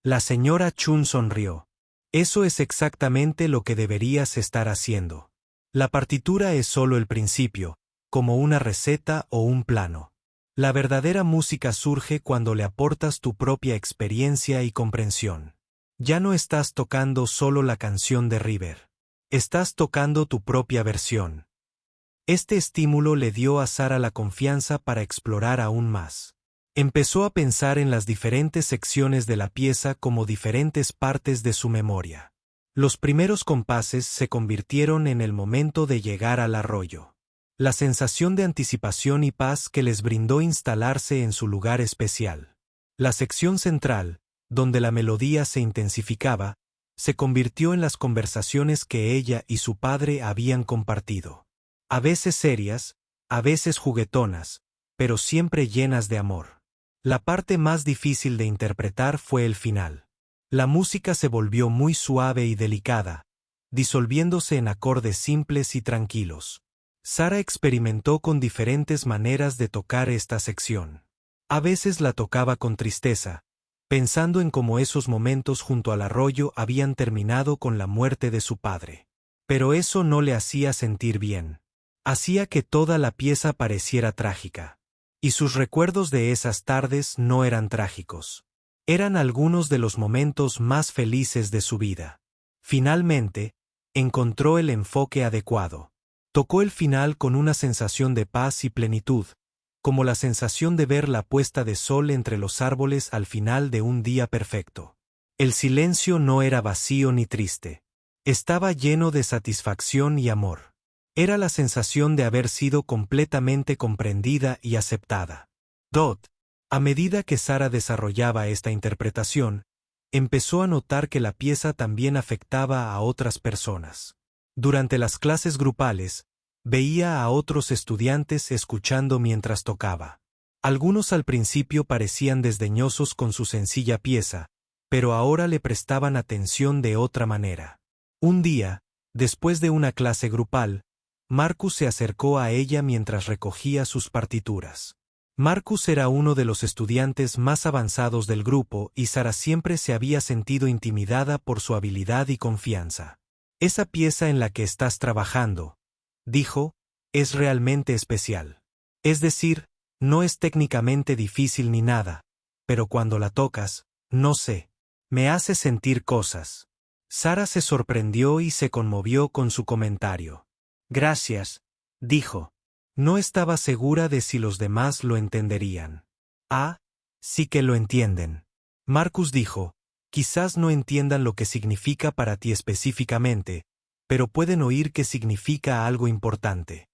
La señora Chun sonrió. Eso es exactamente lo que deberías estar haciendo. La partitura es solo el principio, como una receta o un plano. La verdadera música surge cuando le aportas tu propia experiencia y comprensión. Ya no estás tocando solo la canción de River. Estás tocando tu propia versión. Este estímulo le dio a Sara la confianza para explorar aún más. Empezó a pensar en las diferentes secciones de la pieza como diferentes partes de su memoria. Los primeros compases se convirtieron en el momento de llegar al arroyo. La sensación de anticipación y paz que les brindó instalarse en su lugar especial. La sección central, donde la melodía se intensificaba, se convirtió en las conversaciones que ella y su padre habían compartido. A veces serias, a veces juguetonas, pero siempre llenas de amor. La parte más difícil de interpretar fue el final. La música se volvió muy suave y delicada, disolviéndose en acordes simples y tranquilos. Sara experimentó con diferentes maneras de tocar esta sección. A veces la tocaba con tristeza, pensando en cómo esos momentos junto al arroyo habían terminado con la muerte de su padre. Pero eso no le hacía sentir bien. Hacía que toda la pieza pareciera trágica. Y sus recuerdos de esas tardes no eran trágicos. Eran algunos de los momentos más felices de su vida. Finalmente, encontró el enfoque adecuado. Tocó el final con una sensación de paz y plenitud, como la sensación de ver la puesta de sol entre los árboles al final de un día perfecto. El silencio no era vacío ni triste. Estaba lleno de satisfacción y amor. Era la sensación de haber sido completamente comprendida y aceptada. A medida que Sara desarrollaba esta interpretación, empezó a notar que la pieza también afectaba a otras personas. Durante las clases grupales, veía a otros estudiantes escuchando mientras tocaba. Algunos al principio parecían desdeñosos con su sencilla pieza, pero ahora le prestaban atención de otra manera. Un día, después de una clase grupal, Marcus se acercó a ella mientras recogía sus partituras. Marcus era uno de los estudiantes más avanzados del grupo y Sara siempre se había sentido intimidada por su habilidad y confianza. Esa pieza en la que estás trabajando, dijo, es realmente especial. Es decir, no es técnicamente difícil ni nada, pero cuando la tocas, no sé, me hace sentir cosas. Sara se sorprendió y se conmovió con su comentario. Gracias, dijo. No estaba segura de si los demás lo entenderían. Ah, sí que lo entienden. Marcus dijo, quizás no entiendan lo que significa para ti específicamente, pero pueden oír que significa algo importante.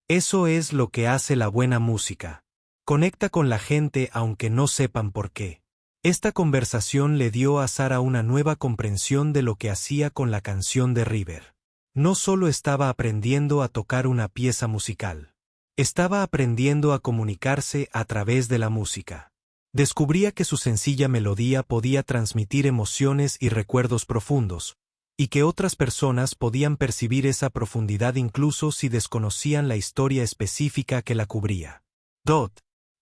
Eso es lo que hace la buena música. Conecta con la gente aunque no sepan por qué. Esta conversación le dio a Sara una nueva comprensión de lo que hacía con la canción de River. No solo estaba aprendiendo a tocar una pieza musical. Estaba aprendiendo a comunicarse a través de la música. Descubría que su sencilla melodía podía transmitir emociones y recuerdos profundos, y que otras personas podían percibir esa profundidad incluso si desconocían la historia específica que la cubría.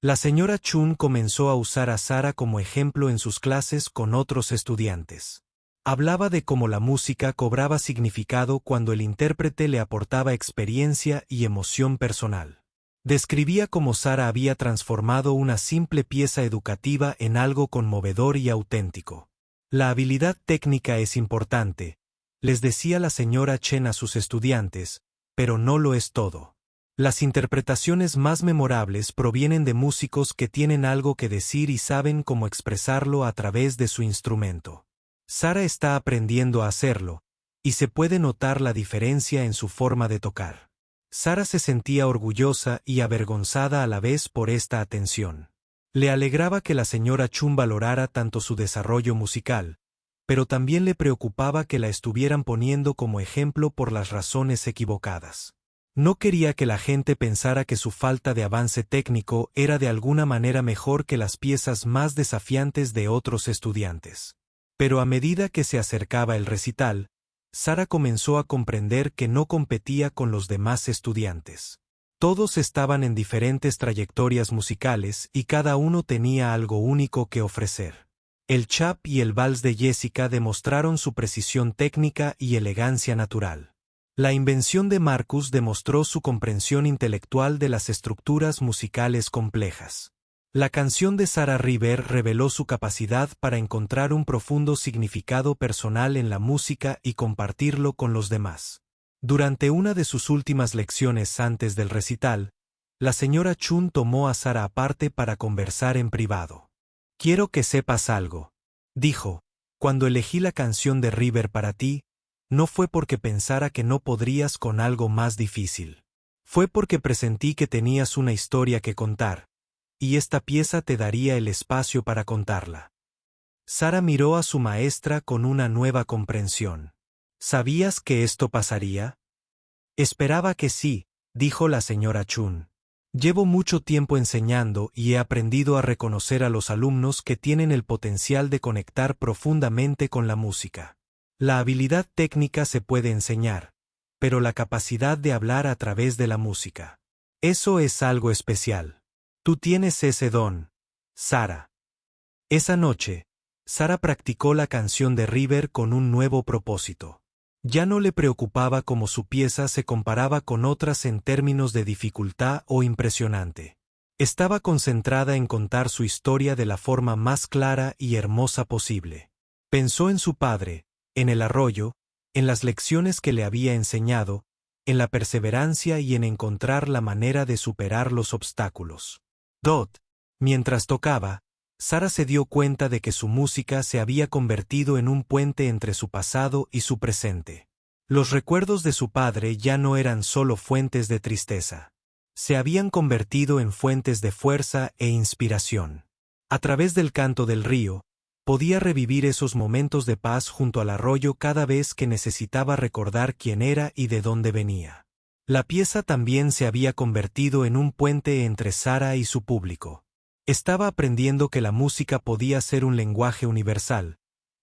La señora Chun comenzó a usar a Sara como ejemplo en sus clases con otros estudiantes. Hablaba de cómo la música cobraba significado cuando el intérprete le aportaba experiencia y emoción personal. Describía cómo Sara había transformado una simple pieza educativa en algo conmovedor y auténtico. La habilidad técnica es importante, les decía la señora Chen a sus estudiantes, pero no lo es todo. Las interpretaciones más memorables provienen de músicos que tienen algo que decir y saben cómo expresarlo a través de su instrumento. Sara está aprendiendo a hacerlo, y se puede notar la diferencia en su forma de tocar. Sara se sentía orgullosa y avergonzada a la vez por esta atención. Le alegraba que la señora Chun valorara tanto su desarrollo musical, pero también le preocupaba que la estuvieran poniendo como ejemplo por las razones equivocadas. No quería que la gente pensara que su falta de avance técnico era de alguna manera mejor que las piezas más desafiantes de otros estudiantes. Pero a medida que se acercaba el recital, Sara comenzó a comprender que no competía con los demás estudiantes. Todos estaban en diferentes trayectorias musicales y cada uno tenía algo único que ofrecer. El chap y el vals de Jessica demostraron su precisión técnica y elegancia natural. La invención de Marcus demostró su comprensión intelectual de las estructuras musicales complejas. La canción de Sara River reveló su capacidad para encontrar un profundo significado personal en la música y compartirlo con los demás. Durante una de sus últimas lecciones antes del recital, la señora Chun tomó a Sara aparte para conversar en privado. Quiero que sepas algo, dijo, cuando elegí la canción de River para ti, no fue porque pensara que no podrías con algo más difícil. Fue porque presentí que tenías una historia que contar, y esta pieza te daría el espacio para contarla. Sara miró a su maestra con una nueva comprensión. ¿Sabías que esto pasaría? Esperaba que sí, dijo la señora Chun. Llevo mucho tiempo enseñando y he aprendido a reconocer a los alumnos que tienen el potencial de conectar profundamente con la música. La habilidad técnica se puede enseñar, pero la capacidad de hablar a través de la música. Eso es algo especial. Tú tienes ese don, Sara. Esa noche, Sara practicó la canción de River con un nuevo propósito. Ya no le preocupaba cómo su pieza se comparaba con otras en términos de dificultad o impresionante. Estaba concentrada en contar su historia de la forma más clara y hermosa posible. Pensó en su padre, en el arroyo, en las lecciones que le había enseñado, en la perseverancia y en encontrar la manera de superar los obstáculos. Mientras tocaba, Sara se dio cuenta de que su música se había convertido en un puente entre su pasado y su presente. Los recuerdos de su padre ya no eran solo fuentes de tristeza. Se habían convertido en fuentes de fuerza e inspiración. A través del canto del río, podía revivir esos momentos de paz junto al arroyo cada vez que necesitaba recordar quién era y de dónde venía. La pieza también se había convertido en un puente entre Sara y su público. Estaba aprendiendo que la música podía ser un lenguaje universal,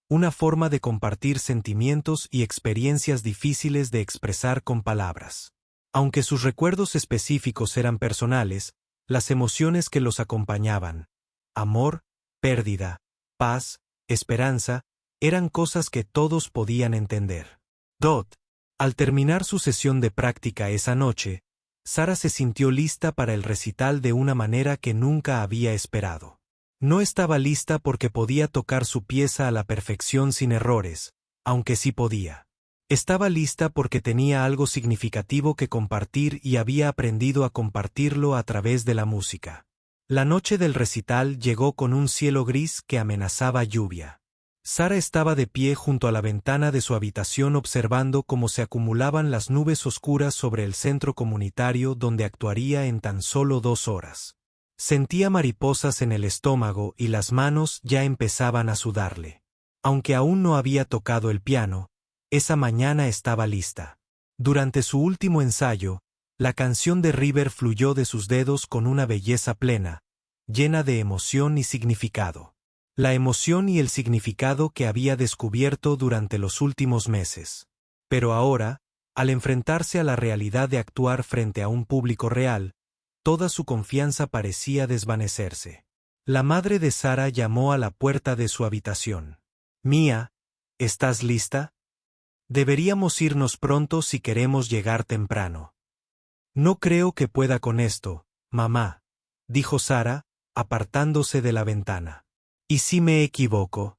una forma de compartir sentimientos y experiencias difíciles de expresar con palabras. Aunque sus recuerdos específicos eran personales, las emociones que los acompañaban, amor, pérdida, paz, esperanza, eran cosas que todos podían entender. Al terminar su sesión de práctica esa noche, Sara se sintió lista para el recital de una manera que nunca había esperado. No estaba lista porque podía tocar su pieza a la perfección sin errores, aunque sí podía. Estaba lista porque tenía algo significativo que compartir y había aprendido a compartirlo a través de la música. La noche del recital llegó con un cielo gris que amenazaba lluvia. Sara estaba de pie junto a la ventana de su habitación observando cómo se acumulaban las nubes oscuras sobre el centro comunitario donde actuaría en tan solo 2 horas. Sentía mariposas en el estómago y las manos ya empezaban a sudarle. Aunque aún no había tocado el piano, esa mañana estaba lista. Durante su último ensayo, la canción de River fluyó de sus dedos con una belleza plena, llena de emoción y significado. La emoción y el significado que había descubierto durante los últimos meses. Pero ahora, al enfrentarse a la realidad de actuar frente a un público real, toda su confianza parecía desvanecerse. La madre de Sara llamó a la puerta de su habitación. «Mía, ¿estás lista? Deberíamos irnos pronto si queremos llegar temprano». «No creo que pueda con esto, mamá», dijo Sara, apartándose de la ventana. ¿Y si me equivoco?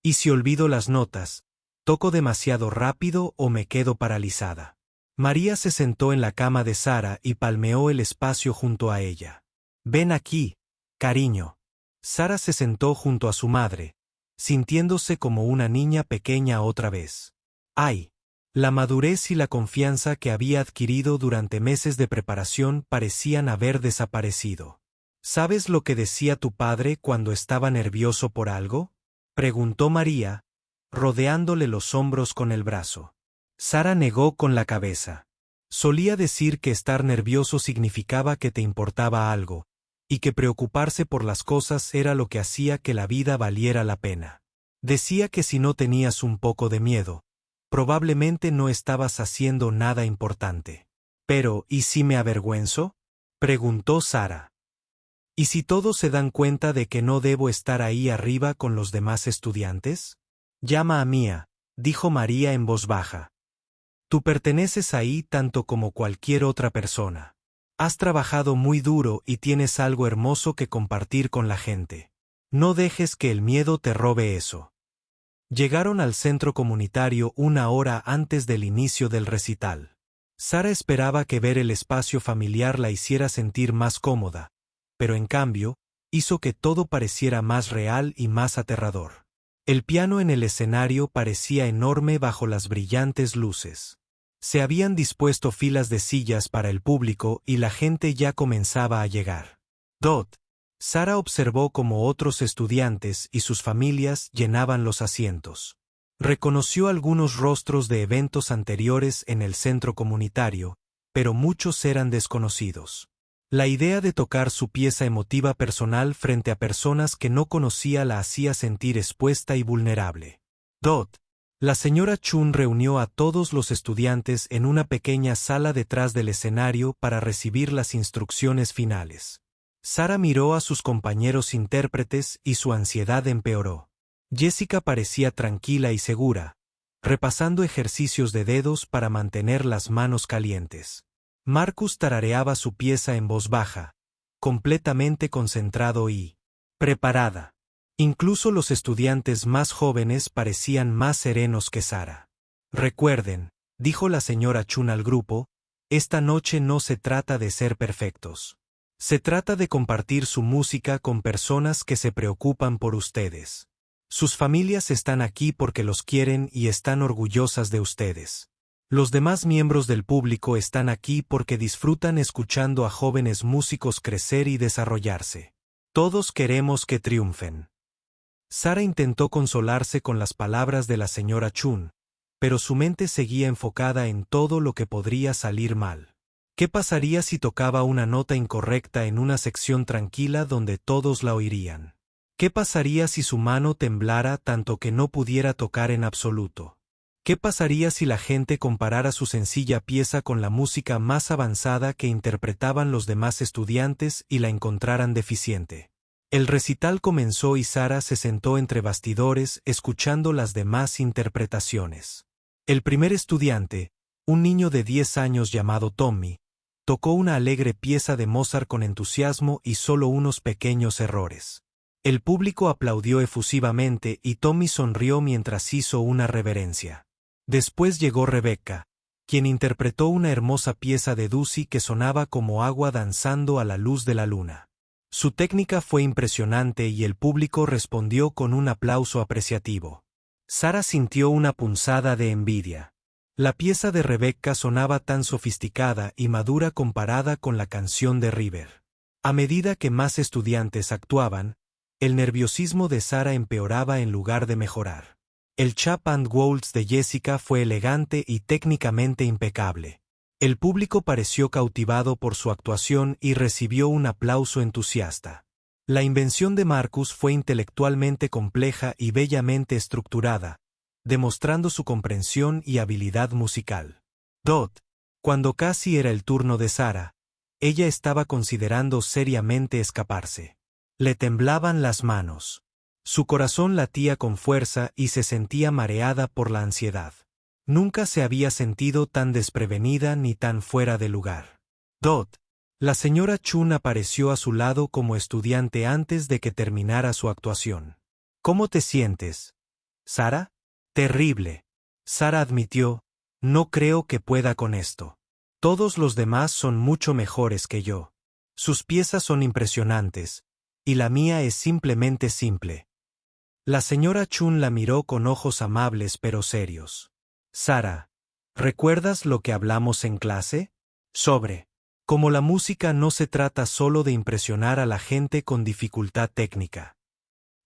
¿Y si olvido las notas, toco demasiado rápido o me quedo paralizada? María se sentó en la cama de Sara y palmeó el espacio junto a ella. «Ven aquí, cariño». Sara se sentó junto a su madre, sintiéndose como una niña pequeña otra vez. ¡Ay! La madurez y la confianza que había adquirido durante meses de preparación parecían haber desaparecido. ¿Sabes lo que decía tu padre cuando estaba nervioso por algo?, preguntó María, rodeándole los hombros con el brazo. Sara negó con la cabeza. Solía decir que estar nervioso significaba que te importaba algo, y que preocuparse por las cosas era lo que hacía que la vida valiera la pena. Decía que si no tenías un poco de miedo, probablemente no estabas haciendo nada importante. Pero, ¿y si me avergüenzo?, preguntó Sara. ¿Y si todos se dan cuenta de que no debo estar ahí arriba con los demás estudiantes? Llama a Mía, dijo María en voz baja. Tú perteneces ahí tanto como cualquier otra persona. Has trabajado muy duro y tienes algo hermoso que compartir con la gente. No dejes que el miedo te robe eso. Llegaron al centro comunitario 1 hora antes del inicio del recital. Sara esperaba que ver el espacio familiar la hiciera sentir más cómoda, pero en cambio, hizo que todo pareciera más real y más aterrador. El piano en el escenario parecía enorme bajo las brillantes luces. Se habían dispuesto filas de sillas para el público y la gente ya comenzaba a llegar. Sara observó cómo otros estudiantes y sus familias llenaban los asientos. Reconoció algunos rostros de eventos anteriores en el centro comunitario, pero muchos eran desconocidos. La idea de tocar su pieza emotiva personal frente a personas que no conocía la hacía sentir expuesta y vulnerable. La señora Chun reunió a todos los estudiantes en una pequeña sala detrás del escenario para recibir las instrucciones finales. Sara miró a sus compañeros intérpretes y su ansiedad empeoró. Jessica parecía tranquila y segura, repasando ejercicios de dedos para mantener las manos calientes. Marcus tarareaba su pieza en voz baja, completamente concentrado y preparada. Incluso los estudiantes más jóvenes parecían más serenos que Sara. Recuerden, dijo la señora Chun al grupo, esta noche no se trata de ser perfectos. Se trata de compartir su música con personas que se preocupan por ustedes. Sus familias están aquí porque los quieren y están orgullosas de ustedes. Los demás miembros del público están aquí porque disfrutan escuchando a jóvenes músicos crecer y desarrollarse. Todos queremos que triunfen. Sara intentó consolarse con las palabras de la señora Chun, pero su mente seguía enfocada en todo lo que podría salir mal. ¿Qué pasaría si tocaba una nota incorrecta en una sección tranquila donde todos la oirían? ¿Qué pasaría si su mano temblara tanto que no pudiera tocar en absoluto? ¿Qué pasaría si la gente comparara su sencilla pieza con la música más avanzada que interpretaban los demás estudiantes y la encontraran deficiente? El recital comenzó y Sara se sentó entre bastidores escuchando las demás interpretaciones. El primer estudiante, un niño de 10 años llamado Tommy, tocó una alegre pieza de Mozart con entusiasmo y solo unos pequeños errores. El público aplaudió efusivamente y Tommy sonrió mientras hizo una reverencia. Después llegó Rebecca, quien interpretó una hermosa pieza de Debussy que sonaba como agua danzando a la luz de la luna. Su técnica fue impresionante y el público respondió con un aplauso apreciativo. Sara sintió una punzada de envidia. La pieza de Rebecca sonaba tan sofisticada y madura comparada con la canción de River. A medida que más estudiantes actuaban, el nerviosismo de Sara empeoraba en lugar de mejorar. El Chap and Waltz de Jessica fue elegante y técnicamente impecable. El público pareció cautivado por su actuación y recibió un aplauso entusiasta. La invención de Marcus fue intelectualmente compleja y bellamente estructurada, demostrando su comprensión y habilidad musical. Cuando casi era el turno de Sara, ella estaba considerando seriamente escaparse. Le temblaban las manos. Su corazón latía con fuerza y se sentía mareada por la ansiedad. Nunca se había sentido tan desprevenida ni tan fuera de lugar. La señora Chun apareció a su lado como estudiante antes de que terminara su actuación. ¿Cómo te sientes, Sara? Terrible. Sara admitió, no creo que pueda con esto. Todos los demás son mucho mejores que yo. Sus piezas son impresionantes, y la mía es simplemente simple. La señora Chun la miró con ojos amables pero serios. Sara, ¿recuerdas lo que hablamos en clase? Sobre cómo la música no se trata solo de impresionar a la gente con dificultad técnica.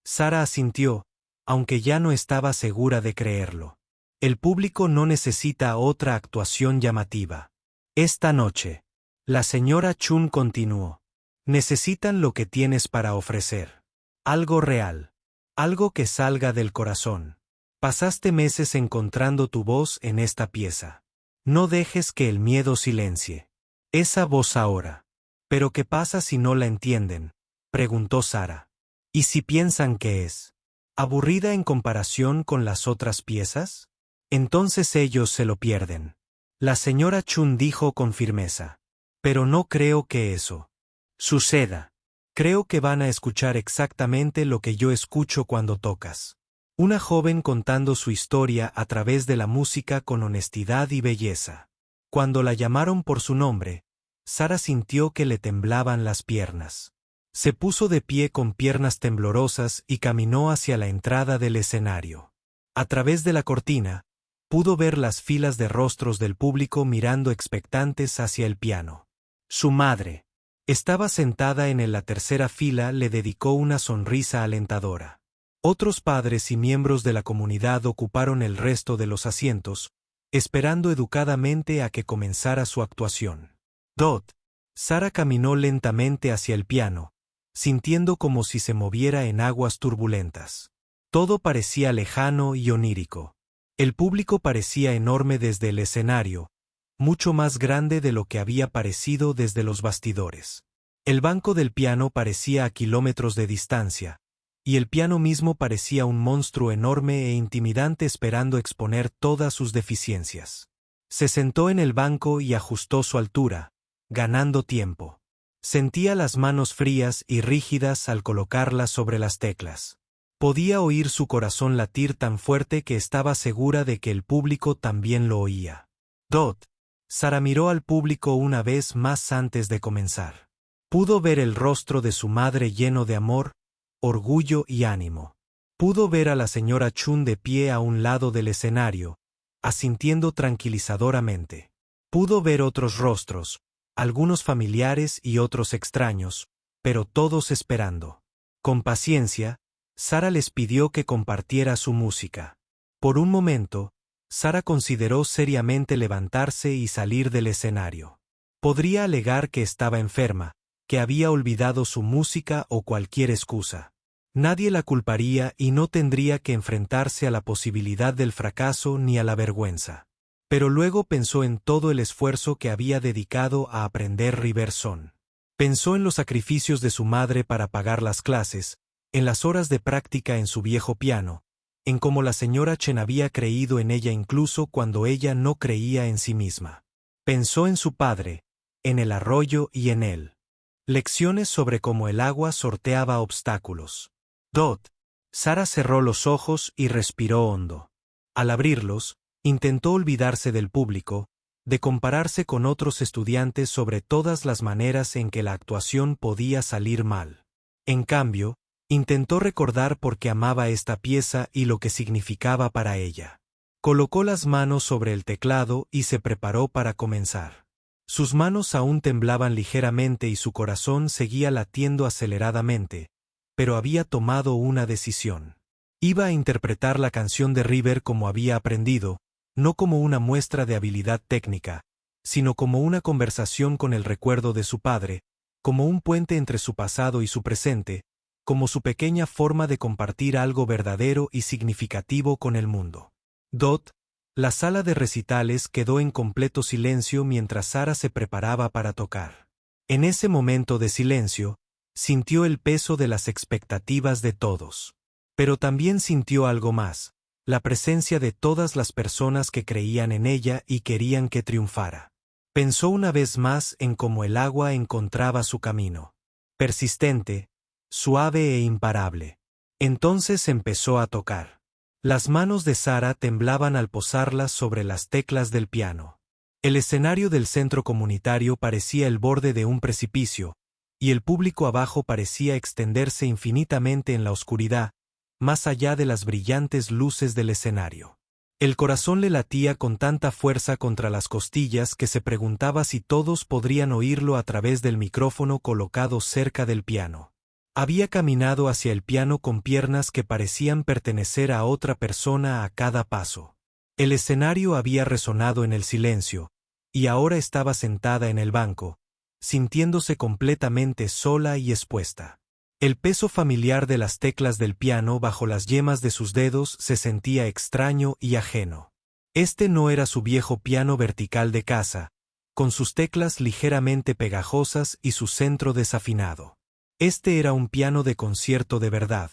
Sara asintió, aunque ya no estaba segura de creerlo. El público no necesita otra actuación llamativa. Esta noche, la señora Chun continuó. Necesitan lo que tienes para ofrecer. Algo real. Algo que salga del corazón. Pasaste meses encontrando tu voz en esta pieza. No dejes que el miedo silencie esa voz ahora. ¿Pero qué pasa si no la entienden?, preguntó Sara. ¿Y si piensan que es aburrida en comparación con las otras piezas? Entonces ellos se lo pierden. La señora Chun dijo con firmeza. Pero no creo que eso suceda. Creo que van a escuchar exactamente lo que yo escucho cuando tocas. Una joven contando su historia a través de la música con honestidad y belleza. Cuando la llamaron por su nombre, Sara sintió que le temblaban las piernas. Se puso de pie con piernas temblorosas y caminó hacia la entrada del escenario. A través de la cortina, pudo ver las filas de rostros del público mirando expectantes hacia el piano. Su madre estaba sentada en la tercera fila, le dedicó una sonrisa alentadora. Otros padres y miembros de la comunidad ocuparon el resto de los asientos, esperando educadamente a que comenzara su actuación. Sara caminó lentamente hacia el piano, sintiendo como si se moviera en aguas turbulentas. Todo parecía lejano y onírico. El público parecía enorme desde el escenario, mucho más grande de lo que había parecido desde los bastidores. El banco del piano parecía a kilómetros de distancia, y el piano mismo parecía un monstruo enorme e intimidante esperando exponer todas sus deficiencias. Se sentó en el banco y ajustó su altura, ganando tiempo. Sentía las manos frías y rígidas al colocarlas sobre las teclas. Podía oír su corazón latir tan fuerte que estaba segura de que el público también lo oía. Sara miró al público una vez más antes de comenzar. Pudo ver el rostro de su madre lleno de amor, orgullo y ánimo. Pudo ver a la señora Chun de pie a un lado del escenario, asintiendo tranquilizadoramente. Pudo ver otros rostros, algunos familiares y otros extraños, pero todos esperando. Con paciencia, Sara les pidió que compartiera su música. Por un momento, Sara consideró seriamente levantarse y salir del escenario. Podría alegar que estaba enferma, que había olvidado su música o cualquier excusa. Nadie la culparía y no tendría que enfrentarse a la posibilidad del fracaso ni a la vergüenza. Pero luego pensó en todo el esfuerzo que había dedicado a aprender River Song. Pensó en los sacrificios de su madre para pagar las clases, en las horas de práctica en su viejo piano, en cómo la señora Chen había creído en ella incluso cuando ella no creía en sí misma. Pensó en su padre, en el arroyo y en él. Lecciones sobre cómo el agua sorteaba obstáculos. Sara cerró los ojos y respiró hondo. Al abrirlos, intentó olvidarse del público, de compararse con otros estudiantes sobre todas las maneras en que la actuación podía salir mal. En cambio, intentó recordar por qué amaba esta pieza y lo que significaba para ella. Colocó las manos sobre el teclado y se preparó para comenzar. Sus manos aún temblaban ligeramente y su corazón seguía latiendo aceleradamente, pero había tomado una decisión. Iba a interpretar la canción de River como había aprendido, no como una muestra de habilidad técnica, sino como una conversación con el recuerdo de su padre, como un puente entre su pasado y su presente, como su pequeña forma de compartir algo verdadero y significativo con el mundo. La sala de recitales quedó en completo silencio mientras Sara se preparaba para tocar. En ese momento de silencio, sintió el peso de las expectativas de todos. Pero también sintió algo más, la presencia de todas las personas que creían en ella y querían que triunfara. Pensó una vez más en cómo el agua encontraba su camino. Persistente, suave e imparable. Entonces empezó a tocar. Las manos de Sara temblaban al posarlas sobre las teclas del piano. El escenario del centro comunitario parecía el borde de un precipicio, y el público abajo parecía extenderse infinitamente en la oscuridad, más allá de las brillantes luces del escenario. El corazón le latía con tanta fuerza contra las costillas que se preguntaba si todos podrían oírlo a través del micrófono colocado cerca del piano. Había caminado hacia el piano con piernas que parecían pertenecer a otra persona a cada paso. El escenario había resonado en el silencio, y ahora estaba sentada en el banco, sintiéndose completamente sola y expuesta. El peso familiar de las teclas del piano bajo las yemas de sus dedos se sentía extraño y ajeno. Este no era su viejo piano vertical de casa, con sus teclas ligeramente pegajosas y su centro desafinado. Este era un piano de concierto de verdad,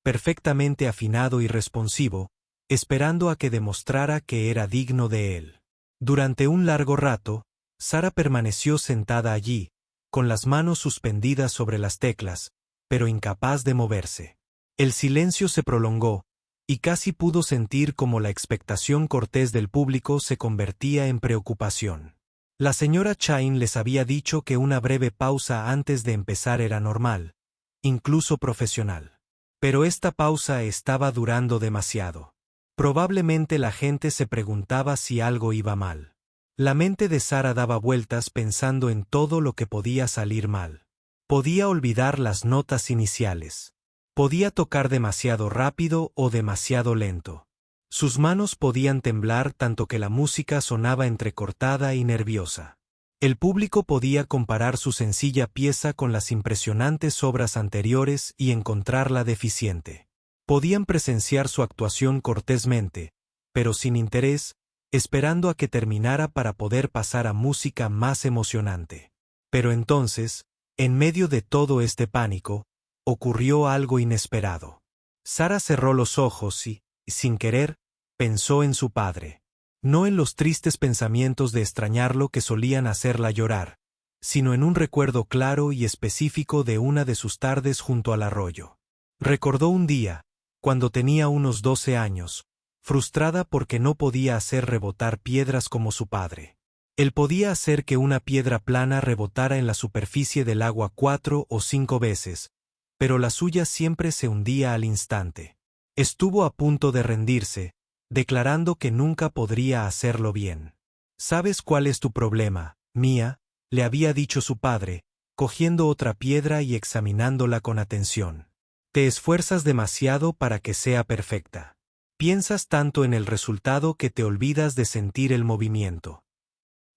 perfectamente afinado y responsivo, esperando a que demostrara que era digno de él. Durante un largo rato, Sara permaneció sentada allí, con las manos suspendidas sobre las teclas, pero incapaz de moverse. El silencio se prolongó, y casi pudo sentir cómo la expectación cortés del público se convertía en preocupación. La señora Chain les había dicho que una breve pausa antes de empezar era normal, incluso profesional. Pero esta pausa estaba durando demasiado. Probablemente la gente se preguntaba si algo iba mal. La mente de Sara daba vueltas pensando en todo lo que podía salir mal. Podía olvidar las notas iniciales. Podía tocar demasiado rápido o demasiado lento. Sus manos podían temblar tanto que la música sonaba entrecortada y nerviosa. El público podía comparar su sencilla pieza con las impresionantes obras anteriores y encontrarla deficiente. Podían presenciar su actuación cortésmente, pero sin interés, esperando a que terminara para poder pasar a música más emocionante. Pero entonces, en medio de todo este pánico, ocurrió algo inesperado. Sara cerró los ojos y, sin querer, pensó en su padre. No en los tristes pensamientos de extrañarlo que solían hacerla llorar, sino en un recuerdo claro y específico de una de sus tardes junto al arroyo. Recordó un día, cuando tenía unos 12 años, frustrada porque no podía hacer rebotar piedras como su padre. Él podía hacer que una piedra plana rebotara en la superficie del agua 4 o 5 veces, pero la suya siempre se hundía al instante. Estuvo a punto de rendirse, declarando que nunca podría hacerlo bien. ¿Sabes cuál es tu problema, Mía?, le había dicho su padre, cogiendo otra piedra y examinándola con atención. Te esfuerzas demasiado para que sea perfecta. Piensas tanto en el resultado que te olvidas de sentir el movimiento.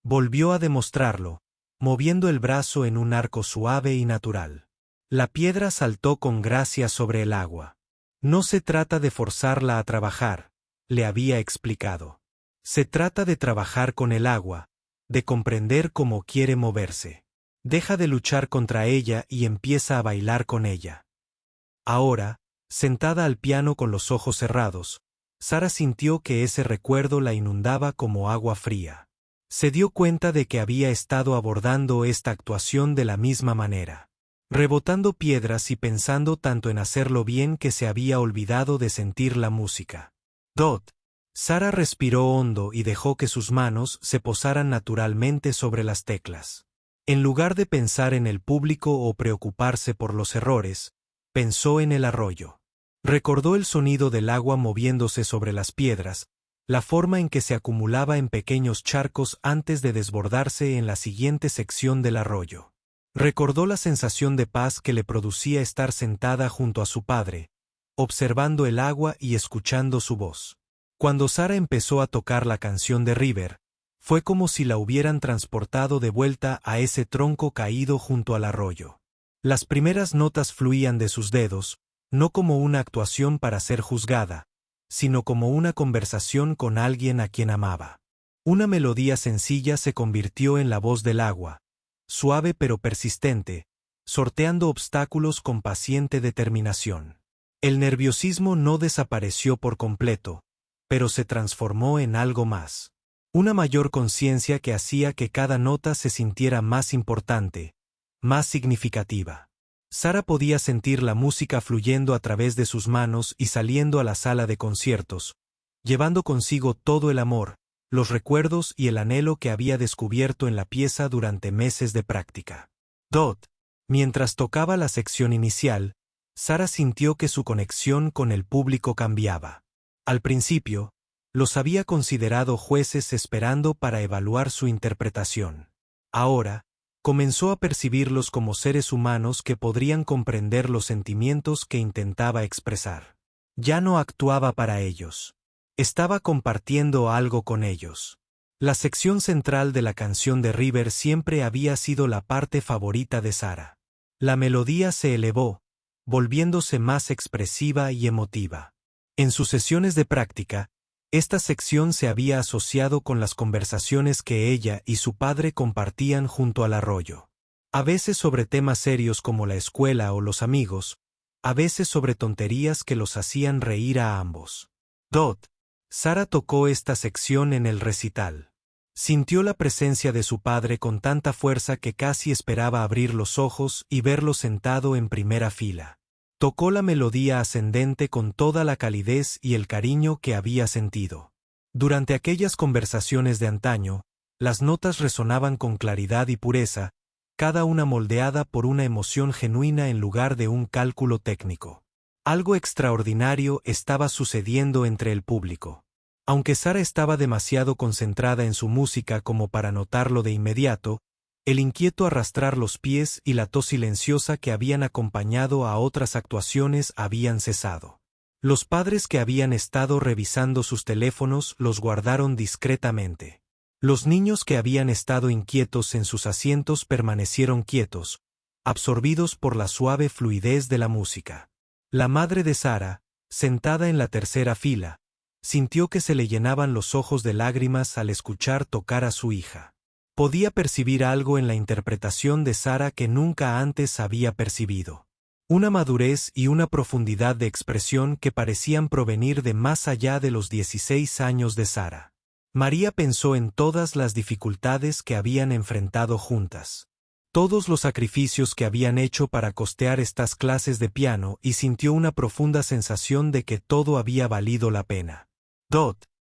Volvió a demostrarlo, moviendo el brazo en un arco suave y natural. La piedra saltó con gracia sobre el agua. No se trata de forzarla a trabajar, le había explicado. Se trata de trabajar con el agua, de comprender cómo quiere moverse. Deja de luchar contra ella y empieza a bailar con ella. Ahora, sentada al piano con los ojos cerrados, Sara sintió que ese recuerdo la inundaba como agua fría. Se dio cuenta de que había estado abordando esta actuación de la misma manera, rebotando piedras y pensando tanto en hacerlo bien que se había olvidado de sentir la música. Sara respiró hondo y dejó que sus manos se posaran naturalmente sobre las teclas. En lugar de pensar en el público o preocuparse por los errores, pensó en el arroyo. Recordó el sonido del agua moviéndose sobre las piedras, la forma en que se acumulaba en pequeños charcos antes de desbordarse en la siguiente sección del arroyo. Recordó la sensación de paz que le producía estar sentada junto a su padre, observando el agua y escuchando su voz. Cuando Sara empezó a tocar la canción de River, fue como si la hubieran transportado de vuelta a ese tronco caído junto al arroyo. Las primeras notas fluían de sus dedos, no como una actuación para ser juzgada, sino como una conversación con alguien a quien amaba. Una melodía sencilla se convirtió en la voz del agua, suave pero persistente, sorteando obstáculos con paciente determinación. El nerviosismo no desapareció por completo, pero se transformó en algo más. Una mayor conciencia que hacía que cada nota se sintiera más importante, más significativa. Sara podía sentir la música fluyendo a través de sus manos y saliendo a la sala de conciertos, llevando consigo todo el amor, los recuerdos y el anhelo que había descubierto en la pieza durante meses de práctica. Mientras tocaba la sección inicial, Sara sintió que su conexión con el público cambiaba. Al principio, los había considerado jueces esperando para evaluar su interpretación. Ahora, comenzó a percibirlos como seres humanos que podrían comprender los sentimientos que intentaba expresar. Ya no actuaba para ellos. Estaba compartiendo algo con ellos. La sección central de la canción de River siempre había sido la parte favorita de Sara. La melodía se elevó, volviéndose más expresiva y emotiva. En sus sesiones de práctica, esta sección se había asociado con las conversaciones que ella y su padre compartían junto al arroyo. A veces sobre temas serios como la escuela o los amigos, a veces sobre tonterías que los hacían reír a ambos. Sara tocó esta sección en el recital. Sintió la presencia de su padre con tanta fuerza que casi esperaba abrir los ojos y verlo sentado en primera fila. Tocó la melodía ascendente con toda la calidez y el cariño que había sentido. Durante aquellas conversaciones de antaño, las notas resonaban con claridad y pureza, cada una moldeada por una emoción genuina en lugar de un cálculo técnico. Algo extraordinario estaba sucediendo entre el público. Aunque Sara estaba demasiado concentrada en su música como para notarlo de inmediato, el inquieto arrastrar los pies y la tos silenciosa que habían acompañado a otras actuaciones habían cesado. Los padres que habían estado revisando sus teléfonos los guardaron discretamente. Los niños que habían estado inquietos en sus asientos permanecieron quietos, absorbidos por la suave fluidez de la música. La madre de Sara, sentada en la tercera fila, sintió que se le llenaban los ojos de lágrimas al escuchar tocar a su hija. Podía percibir algo en la interpretación de Sara que nunca antes había percibido. Una madurez y una profundidad de expresión que parecían provenir de más allá de los 16 años de Sara. María pensó en todas las dificultades que habían enfrentado juntas. Todos los sacrificios que habían hecho para costear estas clases de piano y sintió una profunda sensación de que todo había valido la pena.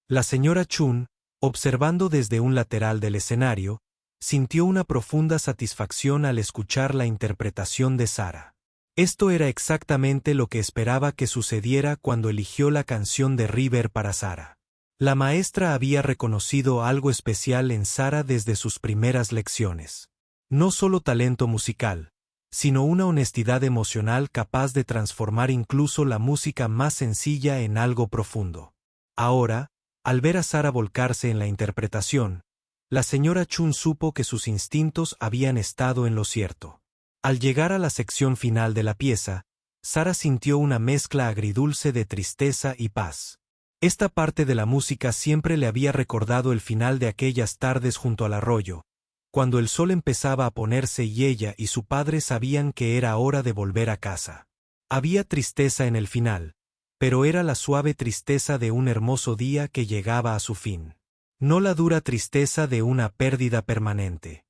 La señora Chun, observando desde un lateral del escenario, sintió una profunda satisfacción al escuchar la interpretación de Sara. Esto era exactamente lo que esperaba que sucediera cuando eligió la canción de River para Sara. La maestra había reconocido algo especial en Sara desde sus primeras lecciones. No solo talento musical, sino una honestidad emocional capaz de transformar incluso la música más sencilla en algo profundo. Ahora, al ver a Sara volcarse en la interpretación, la señora Chun supo que sus instintos habían estado en lo cierto. Al llegar a la sección final de la pieza, Sara sintió una mezcla agridulce de tristeza y paz. Esta parte de la música siempre le había recordado el final de aquellas tardes junto al arroyo, cuando el sol empezaba a ponerse y ella y su padre sabían que era hora de volver a casa. Había tristeza en el final, pero era la suave tristeza de un hermoso día que llegaba a su fin. No la dura tristeza de una pérdida permanente.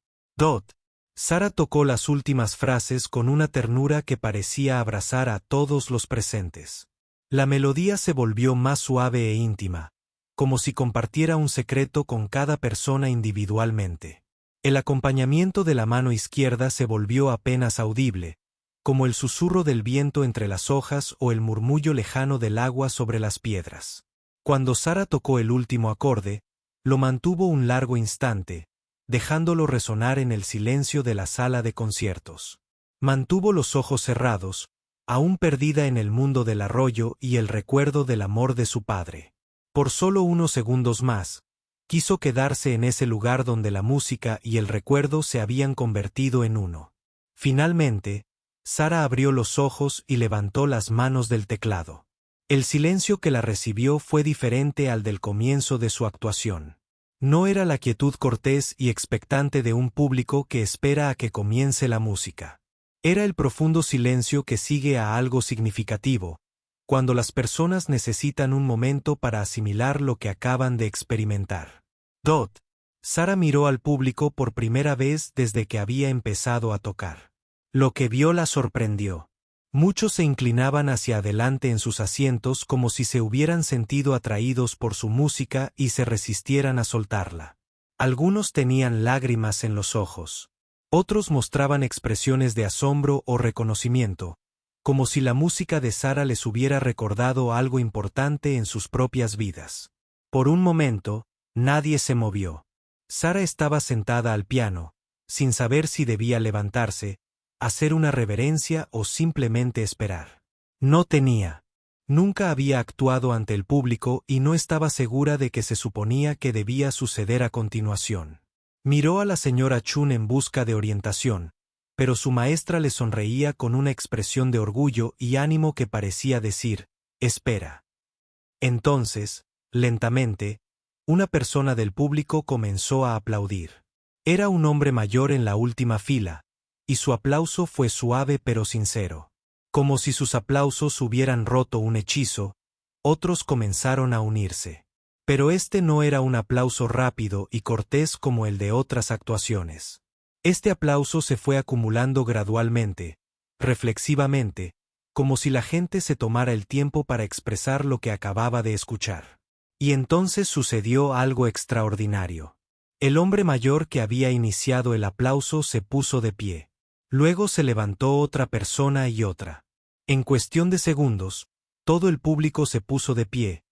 Sara tocó las últimas frases con una ternura que parecía abrazar a todos los presentes. La melodía se volvió más suave e íntima, como si compartiera un secreto con cada persona individualmente. El acompañamiento de la mano izquierda se volvió apenas audible, como el susurro del viento entre las hojas o el murmullo lejano del agua sobre las piedras. Cuando Sara tocó el último acorde, lo mantuvo un largo instante, dejándolo resonar en el silencio de la sala de conciertos. Mantuvo los ojos cerrados, aún perdida en el mundo del arroyo y el recuerdo del amor de su padre. Por solo unos segundos más, quiso quedarse en ese lugar donde la música y el recuerdo se habían convertido en uno. Finalmente, Sara abrió los ojos y levantó las manos del teclado. El silencio que la recibió fue diferente al del comienzo de su actuación. No era la quietud cortés y expectante de un público que espera a que comience la música. Era el profundo silencio que sigue a algo significativo, cuando las personas necesitan un momento para asimilar lo que acaban de experimentar. Sara miró al público por primera vez desde que había empezado a tocar. Lo que vio la sorprendió. Muchos se inclinaban hacia adelante en sus asientos como si se hubieran sentido atraídos por su música y se resistieran a soltarla. Algunos tenían lágrimas en los ojos. Otros mostraban expresiones de asombro o reconocimiento, como si la música de Sara les hubiera recordado algo importante en sus propias vidas. Por un momento, nadie se movió. Sara estaba sentada al piano, sin saber si debía levantarse, hacer una reverencia o simplemente esperar. Nunca había actuado ante el público y no estaba segura de que se suponía que debía suceder a continuación. Miró a la señora Chun en busca de orientación, pero su maestra le sonreía con una expresión de orgullo y ánimo que parecía decir, «Espera». Entonces, lentamente, una persona del público comenzó a aplaudir. Era un hombre mayor en la última fila, y su aplauso fue suave pero sincero. Como si sus aplausos hubieran roto un hechizo, otros comenzaron a unirse. Pero este no era un aplauso rápido y cortés como el de otras actuaciones. Este aplauso se fue acumulando gradualmente, reflexivamente, como si la gente se tomara el tiempo para expresar lo que acababa de escuchar. Y entonces sucedió algo extraordinario. El hombre mayor que había iniciado el aplauso se puso de pie. Luego se levantó otra persona y otra. En cuestión de segundos, todo el público se puso de pie,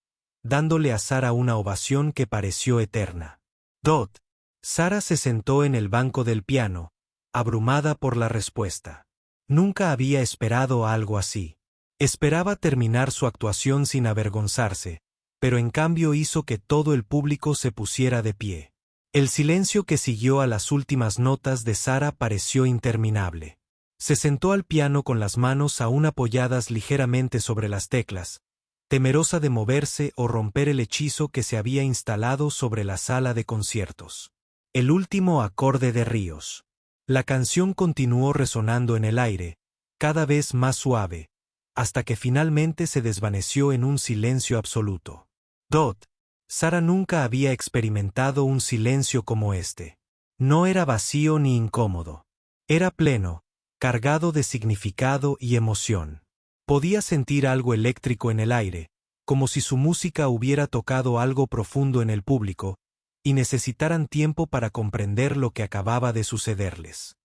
dándole a Sara una ovación que pareció eterna. Sara se sentó en el banco del piano, abrumada por la respuesta. Nunca había esperado algo así. Esperaba terminar su actuación sin avergonzarse, pero en cambio hizo que todo el público se pusiera de pie. El silencio que siguió a las últimas notas de Sara pareció interminable. Se sentó al piano con las manos aún apoyadas ligeramente sobre las teclas, temerosa de moverse o romper el hechizo que se había instalado sobre la sala de conciertos. El último acorde de Ríos. La canción continuó resonando en el aire, cada vez más suave, hasta que finalmente se desvaneció en un silencio absoluto. Sara nunca había experimentado un silencio como este. No era vacío ni incómodo. Era pleno, cargado de significado y emoción. Podía sentir algo eléctrico en el aire, como si su música hubiera tocado algo profundo en el público, y necesitaran tiempo para comprender lo que acababa de sucederles.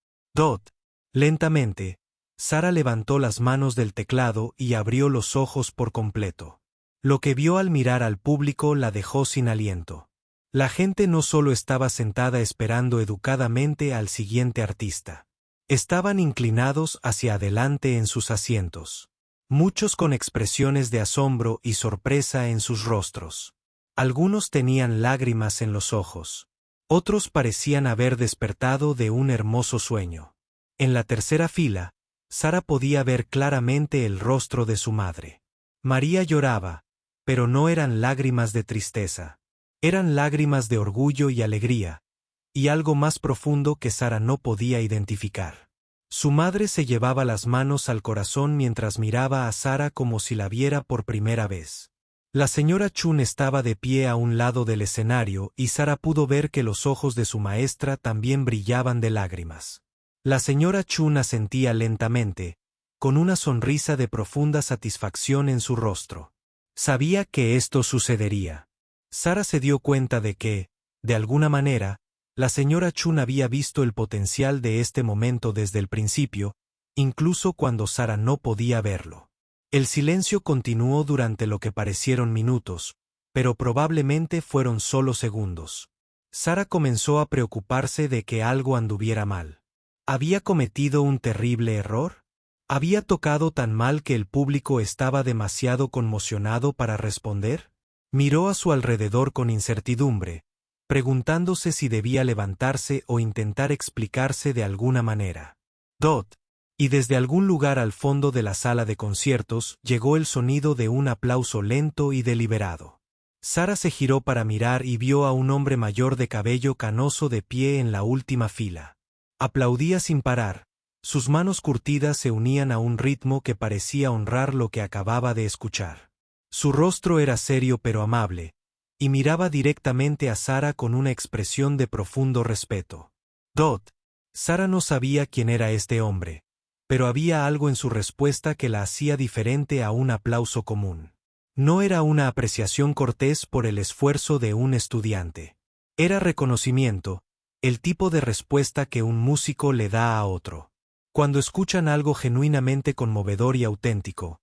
Lentamente, Sara levantó las manos del teclado y abrió los ojos por completo. Lo que vio al mirar al público la dejó sin aliento. La gente no solo estaba sentada esperando educadamente al siguiente artista. Estaban inclinados hacia adelante en sus asientos. Muchos con expresiones de asombro y sorpresa en sus rostros. Algunos tenían lágrimas en los ojos. Otros parecían haber despertado de un hermoso sueño. En la tercera fila, Sara podía ver claramente el rostro de su madre. María lloraba, pero no eran lágrimas de tristeza. Eran lágrimas de orgullo y alegría, y algo más profundo que Sara no podía identificar. Su madre se llevaba las manos al corazón mientras miraba a Sara como si la viera por primera vez. La señora Chun estaba de pie a un lado del escenario y Sara pudo ver que los ojos de su maestra también brillaban de lágrimas. La señora Chun asentía lentamente, con una sonrisa de profunda satisfacción en su rostro. Sabía que esto sucedería. Sara se dio cuenta de que, de alguna manera, la señora Chun había visto el potencial de este momento desde el principio, incluso cuando Sara no podía verlo. El silencio continuó durante lo que parecieron minutos, pero probablemente fueron solo segundos. Sara comenzó a preocuparse de que algo anduviera mal. ¿Había cometido un terrible error? ¿Había tocado tan mal que el público estaba demasiado conmocionado para responder? Miró a su alrededor con incertidumbre, preguntándose si debía levantarse o intentar explicarse de alguna manera. Y desde algún lugar al fondo de la sala de conciertos llegó el sonido de un aplauso lento y deliberado. Sara se giró para mirar y vio a un hombre mayor de cabello canoso de pie en la última fila. Aplaudía sin parar, sus manos curtidas se unían a un ritmo que parecía honrar lo que acababa de escuchar. Su rostro era serio pero amable, y miraba directamente a Sara con una expresión de profundo respeto. Sara no sabía quién era este hombre, pero había algo en su respuesta que la hacía diferente a un aplauso común. No era una apreciación cortés por el esfuerzo de un estudiante. Era reconocimiento, el tipo de respuesta que un músico le da a otro. Cuando escuchan algo genuinamente conmovedor y auténtico,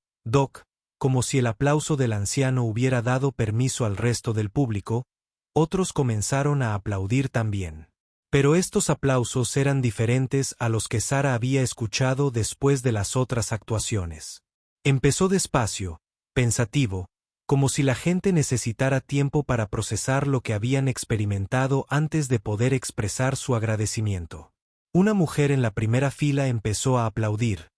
como si el aplauso del anciano hubiera dado permiso al resto del público, otros comenzaron a aplaudir también. Pero estos aplausos eran diferentes a los que Sara había escuchado después de las otras actuaciones. Empezó despacio, pensativo, como si la gente necesitara tiempo para procesar lo que habían experimentado antes de poder expresar su agradecimiento. Una mujer en la primera fila empezó a aplaudir,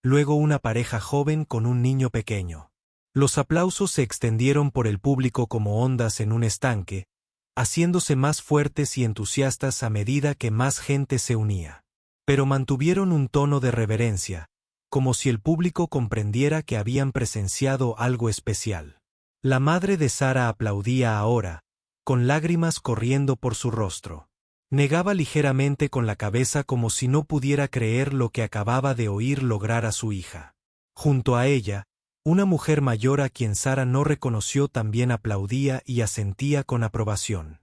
luego una pareja joven con un niño pequeño. Los aplausos se extendieron por el público como ondas en un estanque, haciéndose más fuertes y entusiastas a medida que más gente se unía. Pero mantuvieron un tono de reverencia, como si el público comprendiera que habían presenciado algo especial. La madre de Sara aplaudía ahora, con lágrimas corriendo por su rostro. Negaba ligeramente con la cabeza como si no pudiera creer lo que acababa de oír lograr a su hija. Junto a ella, una mujer mayor a quien Sara no reconoció también aplaudía y asentía con aprobación.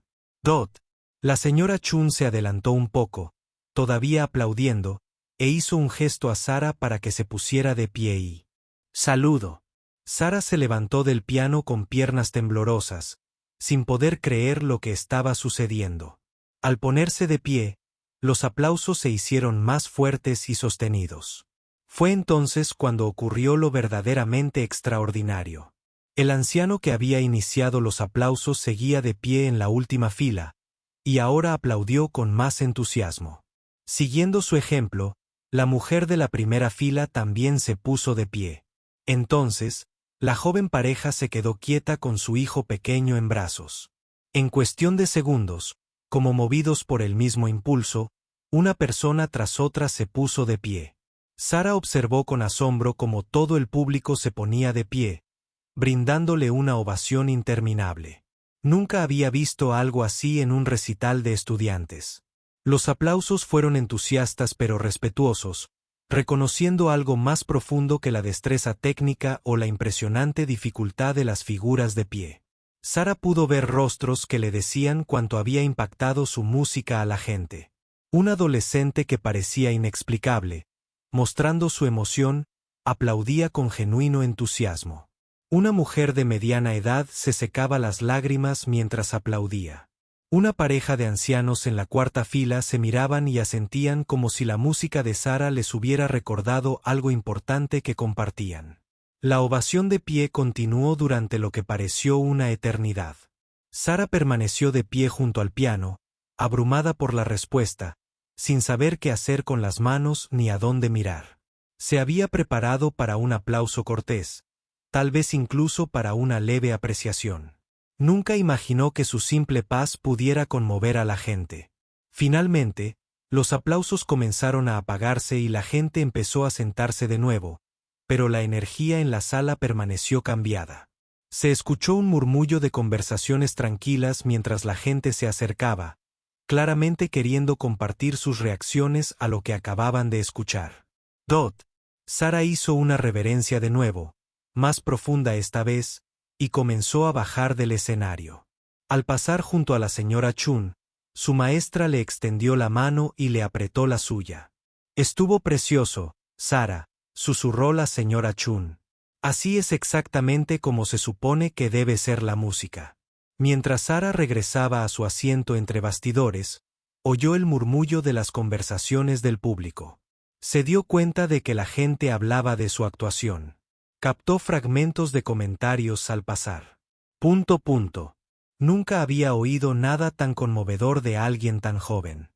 La señora Chun se adelantó un poco, todavía aplaudiendo, e hizo un gesto a Sara para que se pusiera de pie y «Saludo». Sara se levantó del piano con piernas temblorosas, sin poder creer lo que estaba sucediendo. Al ponerse de pie, los aplausos se hicieron más fuertes y sostenidos. Fue entonces cuando ocurrió lo verdaderamente extraordinario. El anciano que había iniciado los aplausos seguía de pie en la última fila, y ahora aplaudió con más entusiasmo. Siguiendo su ejemplo, la mujer de la primera fila también se puso de pie. Entonces, la joven pareja se quedó quieta con su hijo pequeño en brazos. En cuestión de segundos, como movidos por el mismo impulso, una persona tras otra se puso de pie. Sara observó con asombro cómo todo el público se ponía de pie, brindándole una ovación interminable. Nunca había visto algo así en un recital de estudiantes. Los aplausos fueron entusiastas pero respetuosos, reconociendo algo más profundo que la destreza técnica o la impresionante dificultad de las figuras de pie. Sara pudo ver rostros que le decían cuánto había impactado su música a la gente. Un adolescente que parecía inexplicable, mostrando su emoción, aplaudía con genuino entusiasmo. Una mujer de mediana edad se secaba las lágrimas mientras aplaudía. Una pareja de ancianos en la cuarta fila se miraban y asentían como si la música de Sara les hubiera recordado algo importante que compartían. La ovación de pie continuó durante lo que pareció una eternidad. Sara permaneció de pie junto al piano, abrumada por la respuesta, sin saber qué hacer con las manos ni a dónde mirar. Se había preparado para un aplauso cortés, tal vez incluso para una leve apreciación. Nunca imaginó que su simple paz pudiera conmover a la gente. Finalmente, los aplausos comenzaron a apagarse y la gente empezó a sentarse de nuevo, pero la energía en la sala permaneció cambiada. Se escuchó un murmullo de conversaciones tranquilas mientras la gente se acercaba, claramente queriendo compartir sus reacciones a lo que acababan de escuchar. Sara hizo una reverencia de nuevo, más profunda esta vez, y comenzó a bajar del escenario. Al pasar junto a la señora Chun, su maestra le extendió la mano y le apretó la suya. Estuvo precioso, Sara, susurró la señora Chun. Así es exactamente como se supone que debe ser la música. Mientras Sara regresaba a su asiento entre bastidores, oyó el murmullo de las conversaciones del público. Se dio cuenta de que la gente hablaba de su actuación. Captó fragmentos de comentarios al pasar. Nunca había oído nada tan conmovedor de alguien tan joven.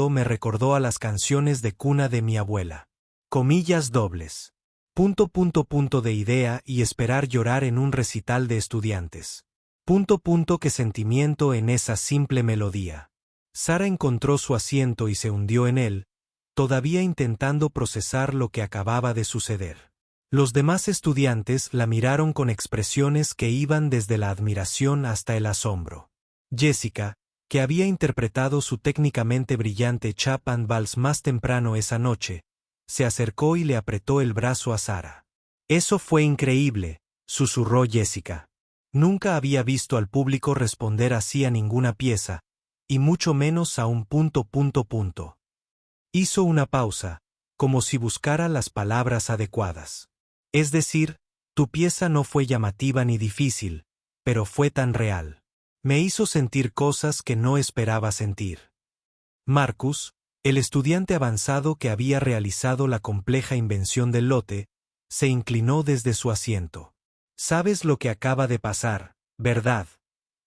Me recordó a las canciones de cuna de mi abuela. Comillas dobles. De idea y esperar llorar en un recital de estudiantes. Qué sentimiento en esa simple melodía. Sara encontró su asiento y se hundió en él, todavía intentando procesar lo que acababa de suceder. Los demás estudiantes la miraron con expresiones que iban desde la admiración hasta el asombro. Jessica, que había interpretado su técnicamente brillante Chap and Vals más temprano esa noche, se acercó y le apretó el brazo a Sara. «Eso fue increíble», susurró Jessica. Nunca había visto al público responder así a ninguna pieza, y mucho menos a un ... Hizo una pausa, como si buscara las palabras adecuadas. «Es decir, tu pieza no fue llamativa ni difícil, pero fue tan real. Me hizo sentir cosas que no esperaba sentir». Marcus, el estudiante avanzado que había realizado la compleja invención del lote, se inclinó desde su asiento. «Sabes lo que acaba de pasar, ¿verdad?»,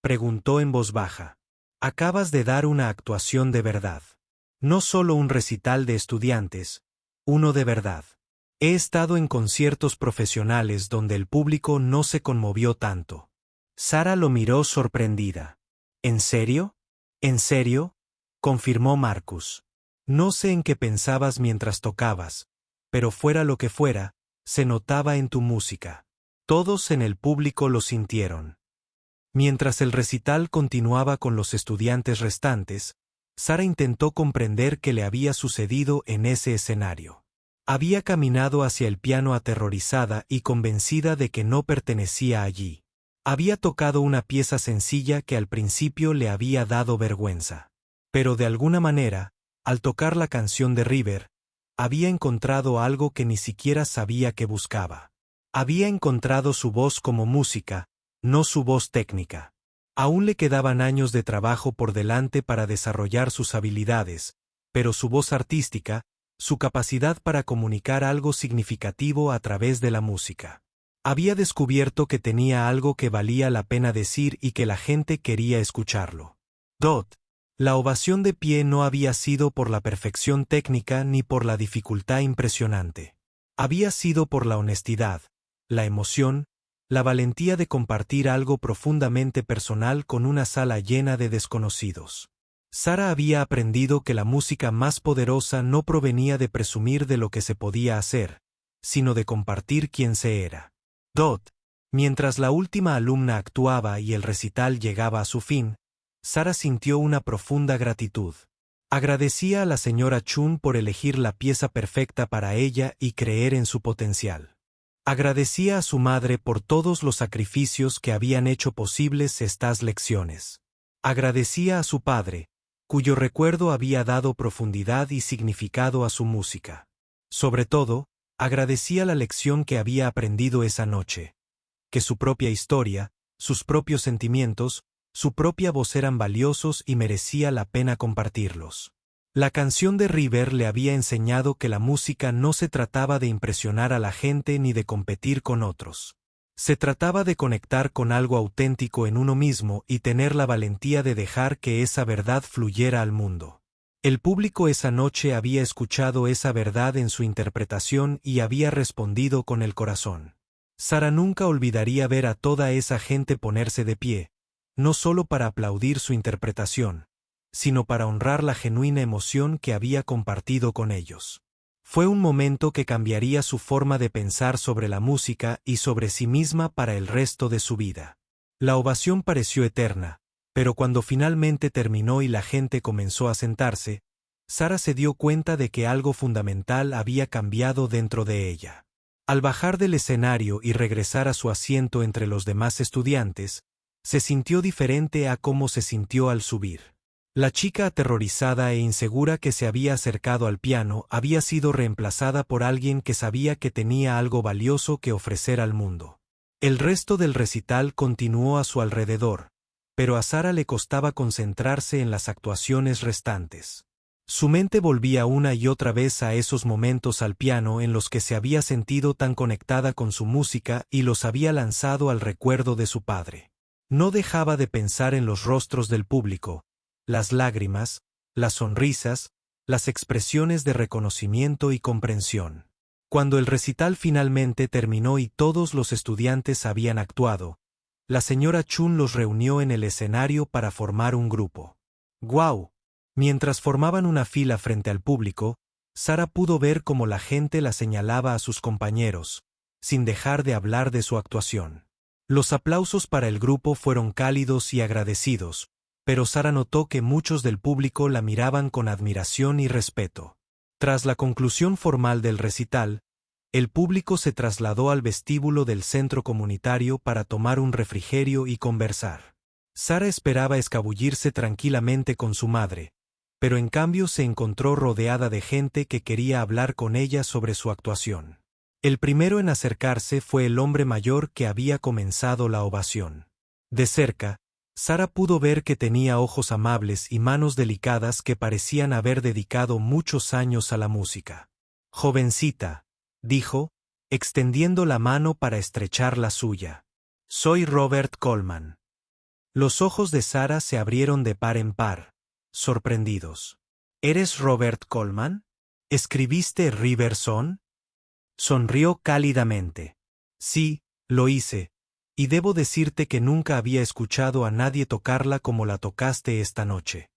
preguntó en voz baja. «Acabas de dar una actuación de verdad. No solo un recital de estudiantes, uno de verdad. He estado en conciertos profesionales donde el público no se conmovió tanto». Sara lo miró sorprendida. «¿En serio? ¿En serio?», confirmó Marcus. «No sé en qué pensabas mientras tocabas, pero fuera lo que fuera, se notaba en tu música». Todos en el público lo sintieron. Mientras el recital continuaba con los estudiantes restantes, Sara intentó comprender qué le había sucedido en ese escenario. Había caminado hacia el piano aterrorizada y convencida de que no pertenecía allí. Había tocado una pieza sencilla que al principio le había dado vergüenza. Pero de alguna manera, al tocar la canción de River, había encontrado algo que ni siquiera sabía que buscaba. Había encontrado su voz como música, no su voz técnica. Aún le quedaban años de trabajo por delante para desarrollar sus habilidades, pero su voz artística, su capacidad para comunicar algo significativo a través de la música. Había descubierto que tenía algo que valía la pena decir y que la gente quería escucharlo. La ovación de pie no había sido por la perfección técnica ni por la dificultad impresionante. Había sido por la honestidad, la emoción, la valentía de compartir algo profundamente personal con una sala llena de desconocidos. Sara había aprendido que la música más poderosa no provenía de presumir de lo que se podía hacer, sino de compartir quién se era. Mientras la última alumna actuaba y el recital llegaba a su fin, Sara sintió una profunda gratitud. Agradecía a la señora Chun por elegir la pieza perfecta para ella y creer en su potencial. Agradecía a su madre por todos los sacrificios que habían hecho posibles estas lecciones. Agradecía a su padre, cuyo recuerdo había dado profundidad y significado a su música. Sobre todo, agradecía la lección que había aprendido esa noche, que su propia historia, sus propios sentimientos, su propia voz eran valiosos y merecía la pena compartirlos. La canción de River le había enseñado que la música no se trataba de impresionar a la gente ni de competir con otros. Se trataba de conectar con algo auténtico en uno mismo y tener la valentía de dejar que esa verdad fluyera al mundo. El público esa noche había escuchado esa verdad en su interpretación y había respondido con el corazón. Sara nunca olvidaría ver a toda esa gente ponerse de pie, no solo para aplaudir su interpretación, sino para honrar la genuina emoción que había compartido con ellos. Fue un momento que cambiaría su forma de pensar sobre la música y sobre sí misma para el resto de su vida. La ovación pareció eterna, pero cuando finalmente terminó y la gente comenzó a sentarse, Sara se dio cuenta de que algo fundamental había cambiado dentro de ella. Al bajar del escenario y regresar a su asiento entre los demás estudiantes, se sintió diferente a cómo se sintió al subir. La chica aterrorizada e insegura que se había acercado al piano había sido reemplazada por alguien que sabía que tenía algo valioso que ofrecer al mundo. El resto del recital continuó a su alrededor, pero a Sara le costaba concentrarse en las actuaciones restantes. Su mente volvía una y otra vez a esos momentos al piano en los que se había sentido tan conectada con su música y los había lanzado al recuerdo de su padre. No dejaba de pensar en los rostros del público, las lágrimas, las sonrisas, las expresiones de reconocimiento y comprensión. Cuando el recital finalmente terminó y todos los estudiantes habían actuado, la señora Chun los reunió en el escenario para formar un grupo. ¡Guau! Mientras formaban una fila frente al público, Sara pudo ver cómo la gente la señalaba a sus compañeros, sin dejar de hablar de su actuación. Los aplausos para el grupo fueron cálidos y agradecidos, pero Sara notó que muchos del público la miraban con admiración y respeto. Tras la conclusión formal del recital, el público se trasladó al vestíbulo del centro comunitario para tomar un refrigerio y conversar. Sara esperaba escabullirse tranquilamente con su madre, pero en cambio se encontró rodeada de gente que quería hablar con ella sobre su actuación. El primero en acercarse fue el hombre mayor que había comenzado la ovación. De cerca, Sara pudo ver que tenía ojos amables y manos delicadas que parecían haber dedicado muchos años a la música. «Jovencita», dijo, extendiendo la mano para estrechar la suya. «Soy Robert Colman». Los ojos de Sara se abrieron de par en par, sorprendidos. «¿Eres Robert Colman? ¿Escribiste River Song?» Sonrió cálidamente. «Sí, lo hice. Y debo decirte que nunca había escuchado a nadie tocarla como la tocaste esta noche.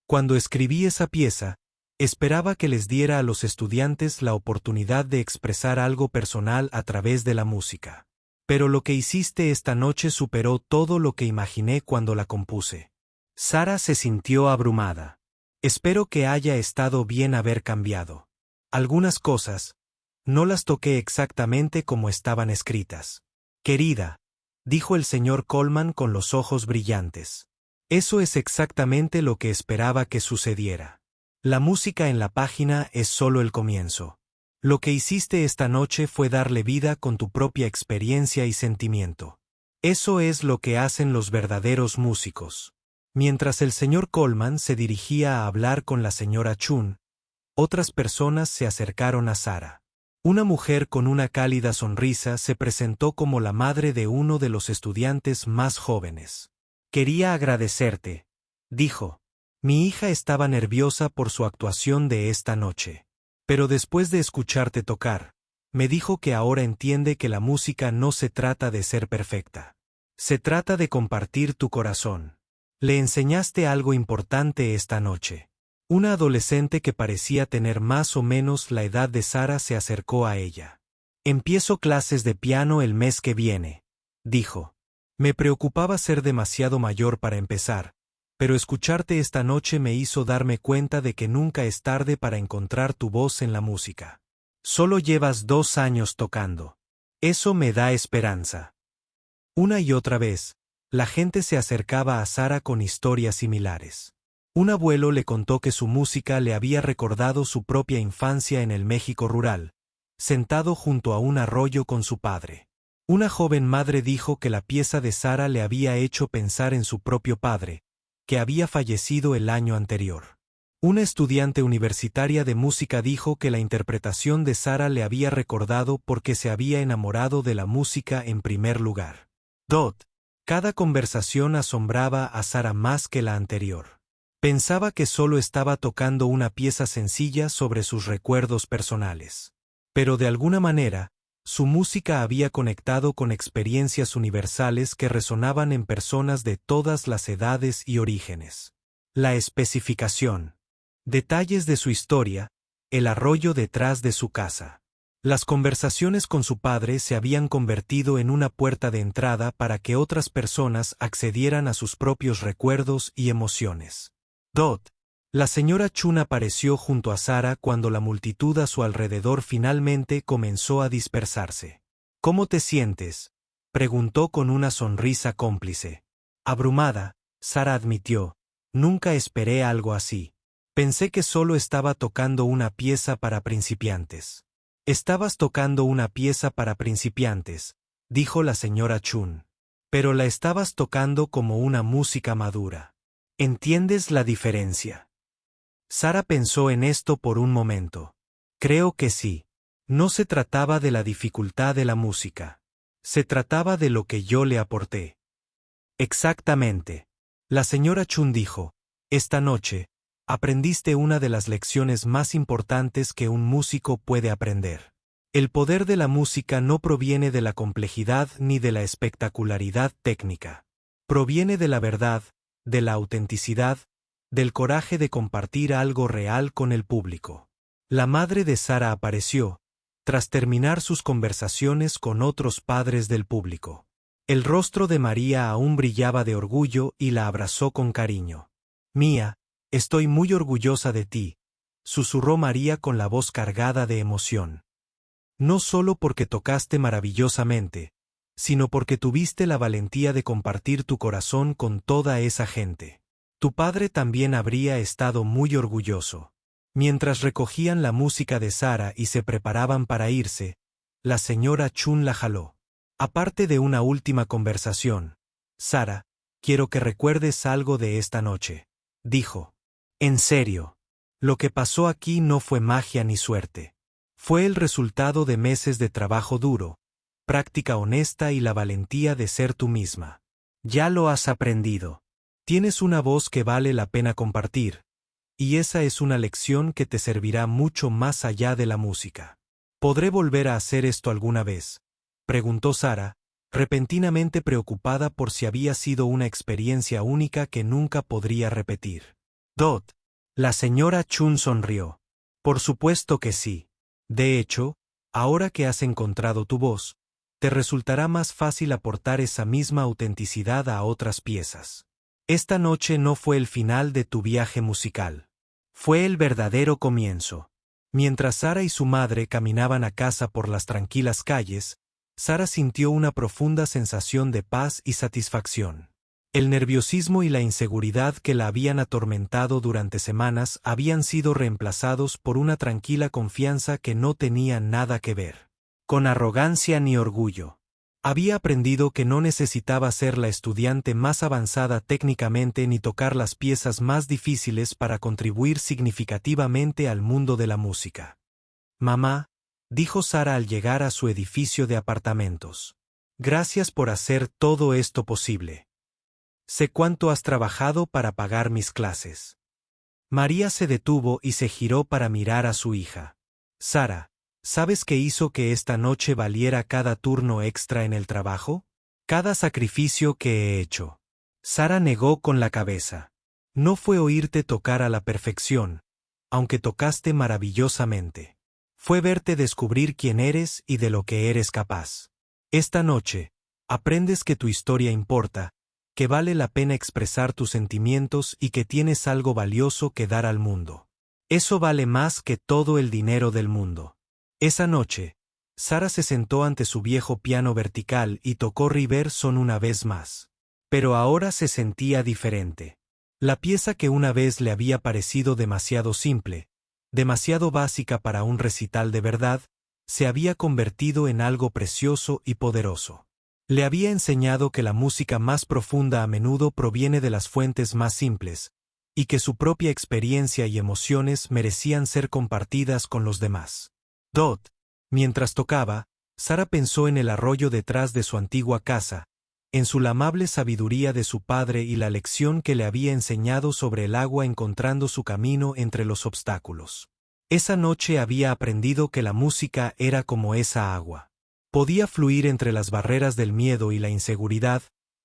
Cuando escribí esa pieza, esperaba que les diera a los estudiantes la oportunidad de expresar algo personal a través de la música. Pero lo que hiciste esta noche superó todo lo que imaginé cuando la compuse». Sara se sintió abrumada. «Espero que haya estado bien haber cambiado. Algunas cosas, no las toqué exactamente como estaban escritas. Querida», dijo el señor Colman con los ojos brillantes. «Eso es exactamente lo que esperaba que sucediera. La música en la página es solo el comienzo. Lo que hiciste esta noche fue darle vida con tu propia experiencia y sentimiento. Eso es lo que hacen los verdaderos músicos». Mientras el señor Colman se dirigía a hablar con la señora Chun, otras personas se acercaron a Sara. Una mujer con una cálida sonrisa se presentó como la madre de uno de los estudiantes más jóvenes. «Quería agradecerte», dijo. «Mi hija estaba nerviosa por su actuación de esta noche. Pero después de escucharte tocar, me dijo que ahora entiende que la música no se trata de ser perfecta. Se trata de compartir tu corazón. Le enseñaste algo importante esta noche». Una adolescente que parecía tener más o menos la edad de Sara se acercó a ella. «Empiezo clases de piano el mes que viene», dijo. «Me preocupaba ser demasiado mayor para empezar, pero escucharte esta noche me hizo darme cuenta de que nunca es tarde para encontrar tu voz en la música. Solo llevas 2 años tocando. Eso me da esperanza». Una y otra vez, la gente se acercaba a Sara con historias similares. Un abuelo le contó que su música le había recordado su propia infancia en el México rural, sentado junto a un arroyo con su padre. Una joven madre dijo que la pieza de Sara le había hecho pensar en su propio padre, que había fallecido el año anterior. Una estudiante universitaria de música dijo que la interpretación de Sara le había recordado porque se había enamorado de la música en primer lugar. Cada conversación asombraba a Sara más que la anterior. Pensaba que solo estaba tocando una pieza sencilla sobre sus recuerdos personales. Pero de alguna manera, su música había conectado con experiencias universales que resonaban en personas de todas las edades y orígenes. La especificación. Detalles de su historia, el arroyo detrás de su casa. Las conversaciones con su padre se habían convertido en una puerta de entrada para que otras personas accedieran a sus propios recuerdos y emociones. La señora Chun apareció junto a Sara cuando la multitud a su alrededor finalmente comenzó a dispersarse. ¿Cómo te sientes?, preguntó con una sonrisa cómplice. Abrumada, Sara admitió, nunca esperé algo así. Pensé que solo estaba tocando una pieza para principiantes. Estabas tocando una pieza para principiantes, dijo la señora Chun. Pero la estabas tocando como una música madura. ¿Entiendes la diferencia? Sara pensó en esto por un momento. Creo que sí. No se trataba de la dificultad de la música. Se trataba de lo que yo le aporté. Exactamente. La señora Chun dijo, esta noche, aprendiste una de las lecciones más importantes que un músico puede aprender. El poder de la música no proviene de la complejidad ni de la espectacularidad técnica. Proviene de la verdad, de la autenticidad, del coraje de compartir algo real con el público. La madre de Sara apareció, tras terminar sus conversaciones con otros padres del público. El rostro de María aún brillaba de orgullo y la abrazó con cariño. Mía, estoy muy orgullosa de ti, susurró María con la voz cargada de emoción. No solo porque tocaste maravillosamente, sino porque tuviste la valentía de compartir tu corazón con toda esa gente. Tu padre también habría estado muy orgulloso. Mientras recogían la música de Sara y se preparaban para irse, la señora Chun la jaló. Aparte de una última conversación, Sara, quiero que recuerdes algo de esta noche, dijo. En serio, lo que pasó aquí no fue magia ni suerte. Fue el resultado de meses de trabajo duro, práctica honesta y la valentía de ser tú misma. Ya lo has aprendido. Tienes una voz que vale la pena compartir, y esa es una lección que te servirá mucho más allá de la música. ¿Podré volver a hacer esto alguna vez?, preguntó Sara, repentinamente preocupada por si había sido una experiencia única que nunca podría repetir. La señora Chun sonrió. Por supuesto que sí. De hecho, ahora que has encontrado tu voz, te resultará más fácil aportar esa misma autenticidad a otras piezas. Esta noche no fue el final de tu viaje musical. Fue el verdadero comienzo. Mientras Sara y su madre caminaban a casa por las tranquilas calles, Sara sintió una profunda sensación de paz y satisfacción. El nerviosismo y la inseguridad que la habían atormentado durante semanas habían sido reemplazados por una tranquila confianza que no tenía nada que ver con arrogancia ni orgullo. Había aprendido que no necesitaba ser la estudiante más avanzada técnicamente ni tocar las piezas más difíciles para contribuir significativamente al mundo de la música. Mamá, dijo Sara al llegar a su edificio de apartamentos. Gracias por hacer todo esto posible. Sé cuánto has trabajado para pagar mis clases. María se detuvo y se giró para mirar a su hija. Sara, ¿sabes qué hizo que esta noche valiera cada turno extra en el trabajo? Cada sacrificio que he hecho. Sara negó con la cabeza. No fue oírte tocar a la perfección, aunque tocaste maravillosamente. Fue verte descubrir quién eres y de lo que eres capaz. Esta noche, aprendes que tu historia importa, que vale la pena expresar tus sentimientos y que tienes algo valioso que dar al mundo. Eso vale más que todo el dinero del mundo. Esa noche, Sara se sentó ante su viejo piano vertical y tocó River-Son una vez más. Pero ahora se sentía diferente. La pieza que una vez le había parecido demasiado simple, demasiado básica para un recital de verdad, se había convertido en algo precioso y poderoso. Le había enseñado que la música más profunda a menudo proviene de las fuentes más simples, y que su propia experiencia y emociones merecían ser compartidas con los demás. Mientras tocaba, Sara pensó en el arroyo detrás de su antigua casa, en su la amable sabiduría de su padre y la lección que le había enseñado sobre el agua encontrando su camino entre los obstáculos. Esa noche había aprendido que la música era como esa agua. Podía fluir entre las barreras del miedo y la inseguridad,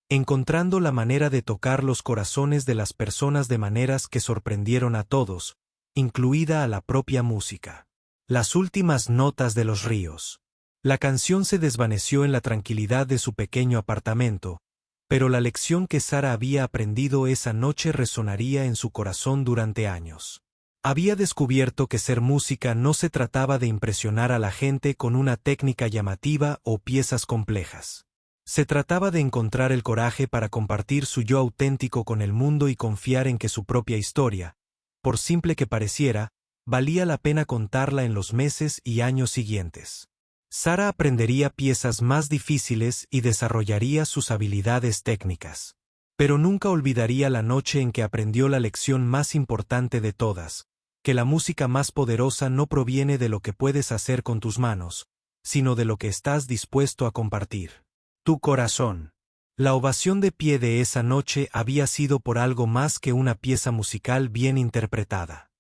encontrando la manera de tocar los corazones de las personas de maneras que sorprendieron a todos, incluida a la propia música. Las últimas notas de los ríos. La canción se desvaneció en la tranquilidad de su pequeño apartamento, pero la lección que Sara había aprendido esa noche resonaría en su corazón durante años. Había descubierto que ser música no se trataba de impresionar a la gente con una técnica llamativa o piezas complejas. Se trataba de encontrar el coraje para compartir su yo auténtico con el mundo y confiar en que su propia historia, por simple que pareciera, valía la pena contarla en los meses y años siguientes. Sara aprendería piezas más difíciles y desarrollaría sus habilidades técnicas. Pero nunca olvidaría la noche en que aprendió la lección más importante de todas, que la música más poderosa no proviene de lo que puedes hacer con tus manos, sino de lo que estás dispuesto a compartir. Tu corazón. La ovación de pie de esa noche había sido por algo más que una pieza musical bien interpretada.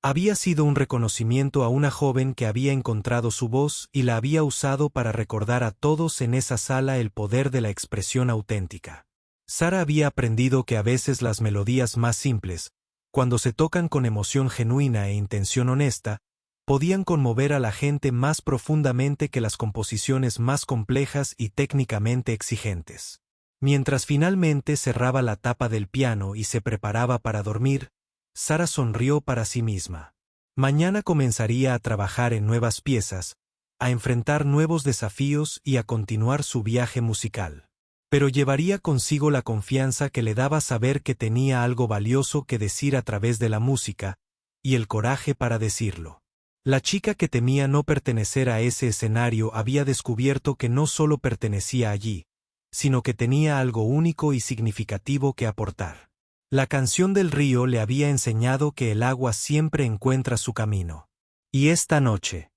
Había sido un reconocimiento a una joven que había encontrado su voz y la había usado para recordar a todos en esa sala el poder de la expresión auténtica. Sara había aprendido que a veces las melodías más simples, cuando se tocan con emoción genuina e intención honesta, podían conmover a la gente más profundamente que las composiciones más complejas y técnicamente exigentes. Mientras finalmente cerraba la tapa del piano y se preparaba para dormir, Sara sonrió para sí misma. Mañana comenzaría a trabajar en nuevas piezas, a enfrentar nuevos desafíos y a continuar su viaje musical. Pero llevaría consigo la confianza que le daba saber que tenía algo valioso que decir a través de la música, y el coraje para decirlo. La chica que temía no pertenecer a ese escenario había descubierto que no solo pertenecía allí, sino que tenía algo único y significativo que aportar. La canción del río le había enseñado que el agua siempre encuentra su camino. Y esta noche,